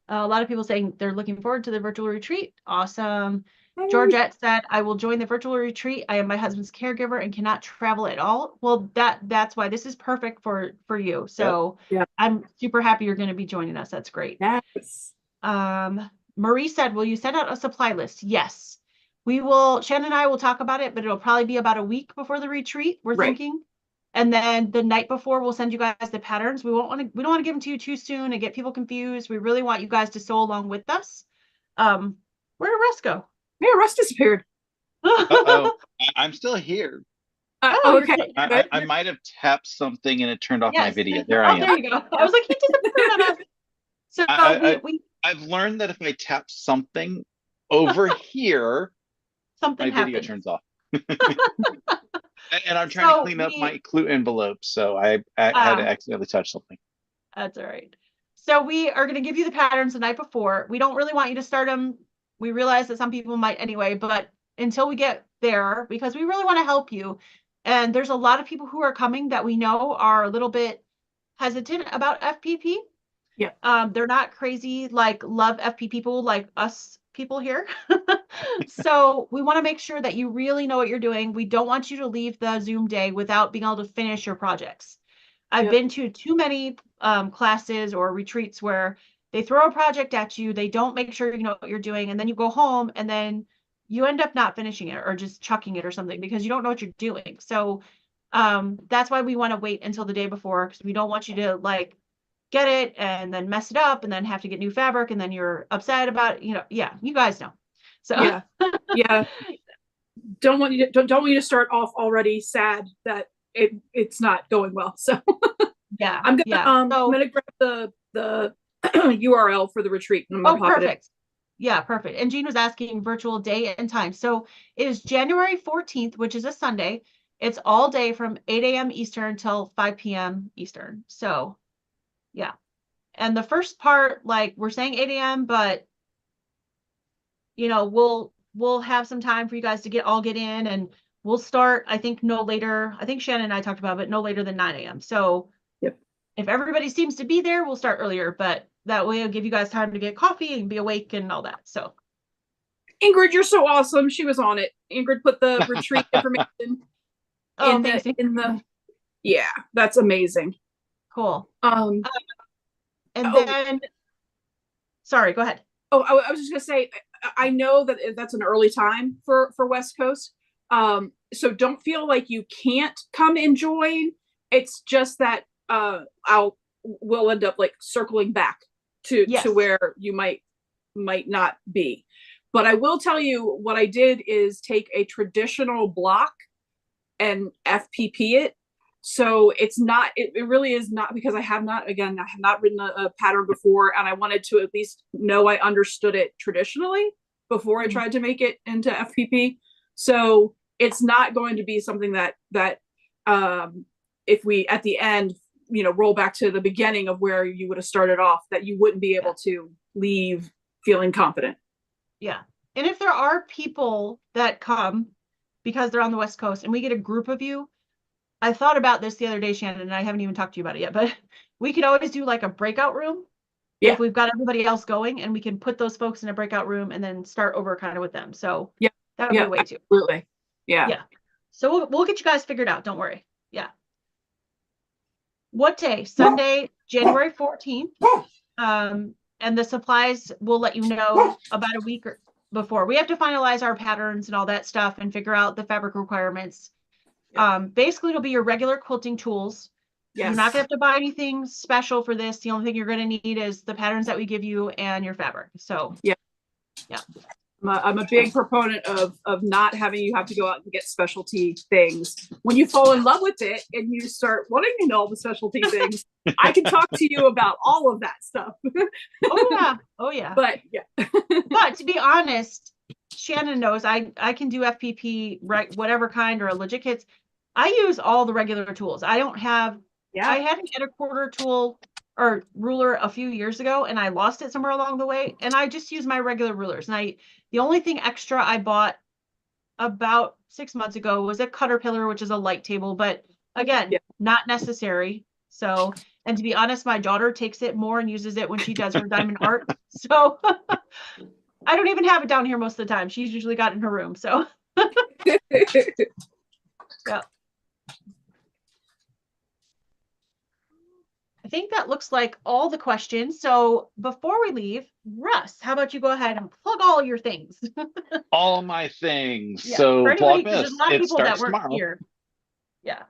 A lot of people saying they're looking forward to the virtual retreat. Awesome. Georgette said, I will join the virtual retreat. I am my husband's caregiver and cannot travel at all. Well, that's why this is perfect for you. So I'm super happy you're going to be joining us. That's great. Yes. Marie said, will you send out a supply list? Yes, we will. Shannon and I will talk about it, but it'll probably be about a week before the retreat, we're thinking. And then the night before, we'll send you guys the patterns. We don't want to give them to you too soon and get people confused. We really want you guys to sew along with us. Where did Russ go? Yeah, Russ disappeared. I'm still here. Okay. I might have tapped something and it turned off my video. There I am. There you go. I was like, he disappeared on us. So I've learned that if I tap something over here, something my video turns off. And I'm trying to clean up my clue envelope, so I had to accidentally touch something. That's all right. So we are going to give you the patterns the night before. We don't really want you to start them. We realize that some people might anyway, but until we get there, because we really want to help you. And there's a lot of people who are coming that we know are a little bit hesitant about FPP. Yeah. They're not crazy, like love FP people like us people here. So we want to make sure that you really know what you're doing. We don't want you to leave the Zoom day without being able to finish your projects. I've been to too many classes or retreats where they throw a project at you, they don't make sure you know what you're doing, and then you go home and then you end up not finishing it or just chucking it or something because you don't know what you're doing. So that's why we want to wait until the day before, because we don't want you to like get it and then mess it up and then have to get new fabric and then you're upset about it. You guys know. So yeah. Don't want you to start off already sad that it's not going well. So I'm gonna grab the URL for the retreat and I'm gonna pop perfect. Yeah, perfect. And Jean was asking virtual day and time. So it is January 14th, which is a Sunday. It's all day from 8 a.m. Eastern till 5 p.m. Eastern. So yeah. And the first part, like we're saying 8 a.m., but we'll have some time for you guys to get in, and we'll start, I think no later. I think Shannon and I talked about it, no later than 9 a.m. So if everybody seems to be there, we'll start earlier, but that way it'll give you guys time to get coffee and be awake and all that. So Ingrid, you're so awesome. She was on it. Ingrid put the retreat information yeah, that's amazing. Cool. Then sorry, go ahead. Oh, I was just gonna say, I know that that's an early time for West Coast. So don't feel like you can't come and join. It's just that we'll end up like circling back to where you might not be. But I will tell you what I did is take a traditional block and FPP it. So it really is not, because I have not written a pattern before, and I wanted to at least know I understood it traditionally before I tried to make it into FPP. So it's not going to be something that if we at the end, roll back to the beginning of where you would have started off, that you wouldn't be able to leave feeling confident. Yeah. And if there are people that come because they're on the West Coast and we get a group of you, I thought about this the other day, Shannon, and I haven't even talked to you about it yet, but we could always do like a breakout room if we've got everybody else going, and we can put those folks in a breakout room and then start over kind of with them. So that would be a way too. Absolutely. Yeah. Yeah. So we'll get you guys figured out. Don't worry. Yeah. What day? Sunday, January 14th. And the supplies we'll let you know about a week before. We have to finalize our patterns and all that stuff and figure out the fabric requirements. Basically, it'll be your regular quilting tools. Yes. You're not going to have to buy anything special for this. The only thing you're going to need is the patterns that we give you and your fabric. So yeah. I'm a big proponent of not having you have to go out and get specialty things. When you fall in love with it and you start wanting to know all the specialty things, I can talk to you about all of that stuff. Oh yeah. But but to be honest, Shannon knows I can do FPP, right, whatever kind, or a legit kits. I use all the regular tools. I don't have. I had an a quarter tool or ruler a few years ago, and I lost it somewhere along the way, and I just use my regular rulers. And the only thing extra I bought about 6 months ago was a cutter pillar, which is a light table, but again, not necessary. So, and to be honest, my daughter takes it more and uses it when she does her diamond art. So I don't even have it down here most of the time. She's usually got it in her room. So yeah. I think that looks like all the questions. So before we leave, Russ, how about you go ahead and plug all your things? All my things. Yeah. So Vlogmas, it starts tomorrow. Here. Yeah.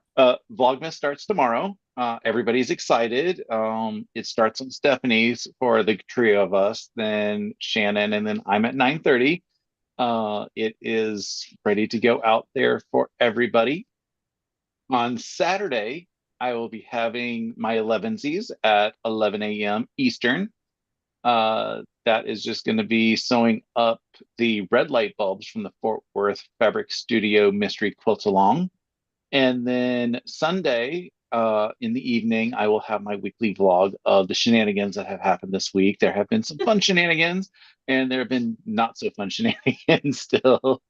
Vlogmas starts tomorrow. Everybody's excited. It starts on Stephanie's for the trio of us, then Shannon, and then I'm at 9:30. It is ready to go out there for everybody. On Saturday, I will be having my 11sies at 11 a.m. Eastern. That is just going to be sewing up the red light bulbs from the Fort Worth Fabric Studio Mystery Quilt Along. And then Sunday in the evening, I will have my weekly vlog of the shenanigans that have happened this week. There have been some fun shenanigans, and there have been not so fun shenanigans still.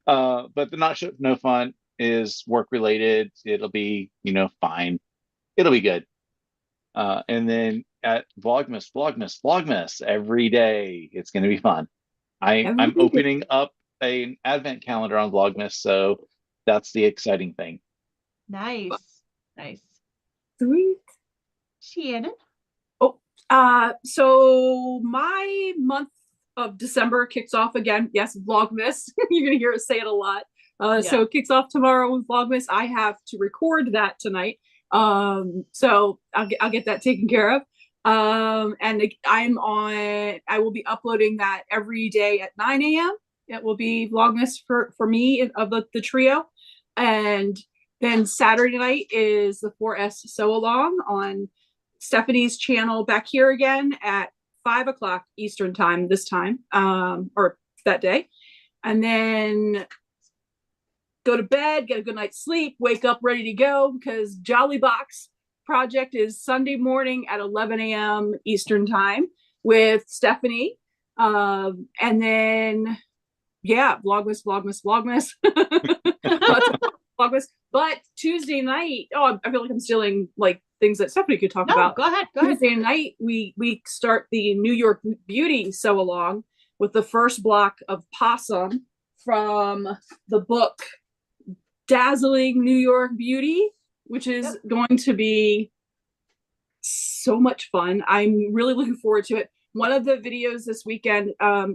But the no fun is work related. It'll be, fine. It'll be good. And then at Vlogmas every day. It's going to be fun. I'm opening up an advent calendar on Vlogmas, so that's the exciting thing. Nice. Sweet. Shannon? So my month of December kicks off again. Yes, Vlogmas. You're going to hear us say it a lot. So it kicks off tomorrow with Vlogmas. I have to record that tonight. So I'll get that taken care of. And I will be uploading that every day at 9 a.m. It will be Vlogmas for me of the trio. And then Saturday night is the 4S Sew Along on Stephanie's channel back here again at 5:00 Eastern time this time, or that day. And then go to bed, get a good night's sleep, wake up ready to go, because Jolly Box project is Sunday morning at 11 a.m. Eastern time with Stephanie. And then, Vlogmas. Vlogmas. But Tuesday night, I feel like I'm stealing like things that Stephanie could talk about. Go ahead. Tuesday night, we start the New York Beauty sew along with the first block of Possum from the book Dazzling New York Beauty, which is going to be so much fun. I'm really looking forward to it. One of the videos this weekend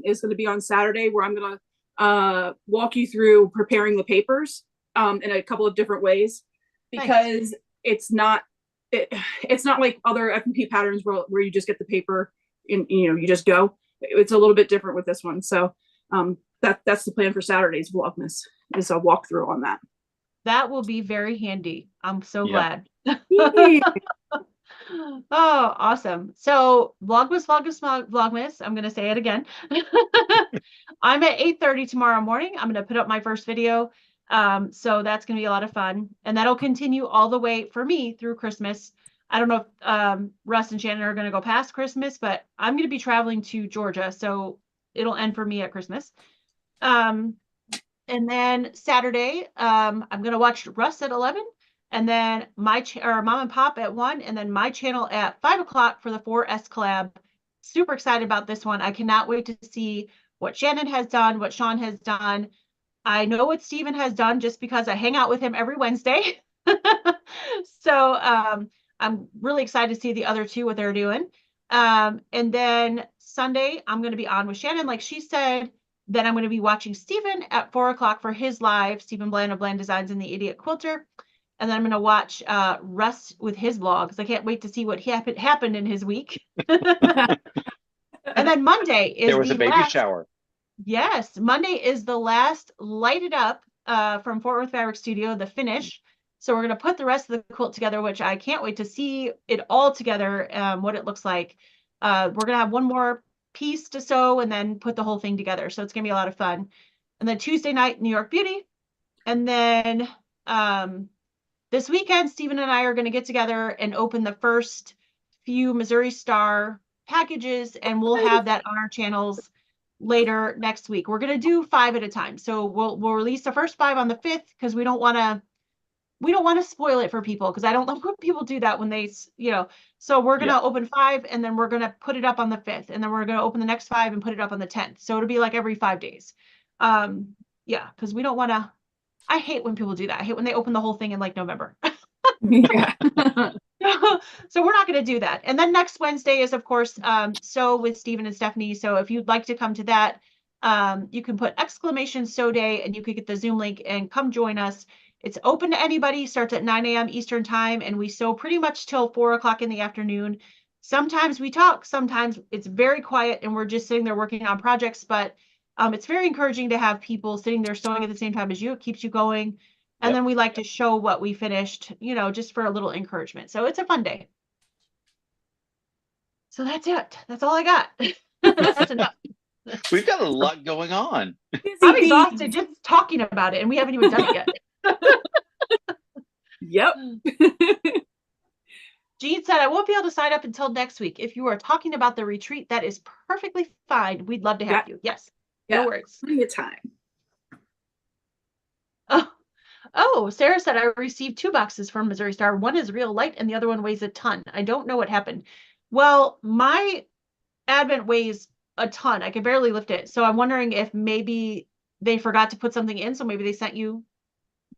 is going to be on Saturday, where I'm going to walk you through preparing the papers in a couple of different ways, because it's not like other FMP patterns where you just get the paper and you just go. It's a little bit different with this one. So that's the plan for Saturday's Vlogmas, is a walkthrough on that. That will be very handy. I'm so glad. Oh, awesome. So Vlogmas. I'm going to say it again. I'm at 8:30 tomorrow morning. I'm going to put up my first video. So that's going to be a lot of fun. And that'll continue all the way for me through Christmas. I don't know if Russ and Shannon are going to go past Christmas, but I'm going to be traveling to Georgia. So it'll end for me at Christmas. Um, and then Saturday, I'm going to watch Russ at 11. And then or Mom and Pop at 1, and then my channel at 5 o'clock for the 4S collab. Super excited about this one. I cannot wait to see what Shannon has done, what Sean has done. I know what Steven has done just because I hang out with him every Wednesday. So I'm really excited to see the other two, what they're doing. And then Sunday, I'm going to be on with Shannon, like she said. Then I'm going to be watching Steven at 4 o'clock for his live, Steven Bland of Bland Designs and the Idiot Quilter. And then I'm going to watch Russ with his vlog because I can't wait to see what happened in his week. And then Monday is there was a baby shower. Yes, Monday is the last lighted up from Fort Worth Fabric Studio, the finish. So we're going to put the rest of the quilt together, which I can't wait to see it all together, what it looks like. We're going to have one more piece to sew and then put the whole thing together. So it's going to be a lot of fun. And then Tuesday night, New York Beauty. And then this weekend, Stephen and I are going to get together and open the first few Missouri Star packages, and we'll have that on our channels later next week. We're going to do 5 at a time. So we'll release the first 5 on the 5th because we don't want to spoil it for people, because I don't like when people do that when they, so we're going to open 5 and then we're going to put it up on the 5th, and then we're going to open the next 5 and put it up on the 10th. So it'll be like every 5 days. Because we don't want to, I hate when people do that. I hate when they open the whole thing in like November. Yeah. So we're not going to do that. And then next Wednesday is, of course, sew with Stephen and Stephanie. So if you'd like to come to that, you can put !sew day and you could get the Zoom link and come join us. It's open to anybody, starts at 9 a.m. Eastern time, and we sew pretty much till 4 o'clock in the afternoon. Sometimes we talk, sometimes it's very quiet and we're just sitting there working on projects, but it's very encouraging to have people sitting there sewing at the same time as you. It keeps you going. And then we like to show what we finished, just for a little encouragement. So it's a fun day. So that's it. That's all I got. That's enough. We've got a lot going on. I'm exhausted just talking about it, and we haven't even done it yet. Yep. Jean said, I won't be able to sign up until next week. If you are talking about the retreat, that is perfectly fine. We'd love to have you. Yes. No worries. Plenty of time. Oh, Sarah said, I received 2 boxes from Missouri Star. One is real light and the other one weighs a ton. I don't know what happened. Well, my Advent weighs a ton. I can barely lift it. So I'm wondering if maybe they forgot to put something in. So maybe they sent you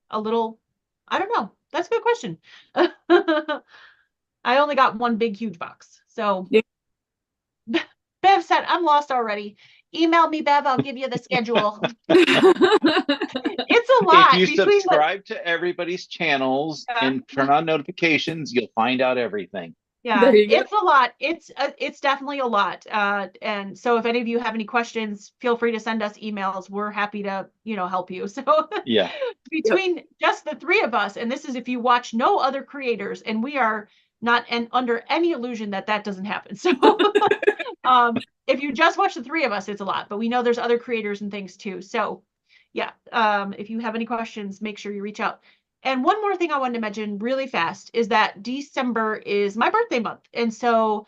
a little, I don't know. That's a good question. I only got one big, huge box. So Bev said, I'm lost already. Email me, Bev. I'll give you the schedule. It's a lot. If you subscribe to everybody's channels and turn on notifications, you'll find out everything. Yeah, it's a lot. It's definitely a lot. And so if any of you have any questions, feel free to send us emails. We're happy to, help you. So between just the 3 of us, and this is if you watch no other creators, and we are not under any illusion that doesn't happen. So if you just watch the 3 of us, it's a lot, but we know there's other creators and things too. So if you have any questions, make sure you reach out. And one more thing I wanted to mention really fast is that December is my birthday month. And so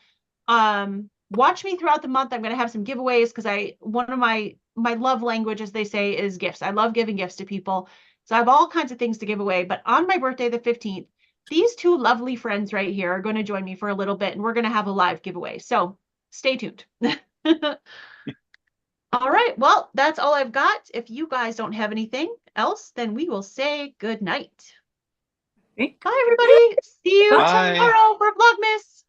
watch me throughout the month. I'm going to have some giveaways because one of my love language, as they say, is gifts. I love giving gifts to people. So I have all kinds of things to give away. But on my birthday, the 15th, these 2 lovely friends right here are going to join me for a little bit, and we're going to have a live giveaway. So stay tuned. All right. Well, that's all I've got. If you guys don't have anything else, then we will say good night. Okay. Bye, everybody. See you tomorrow for Vlogmas.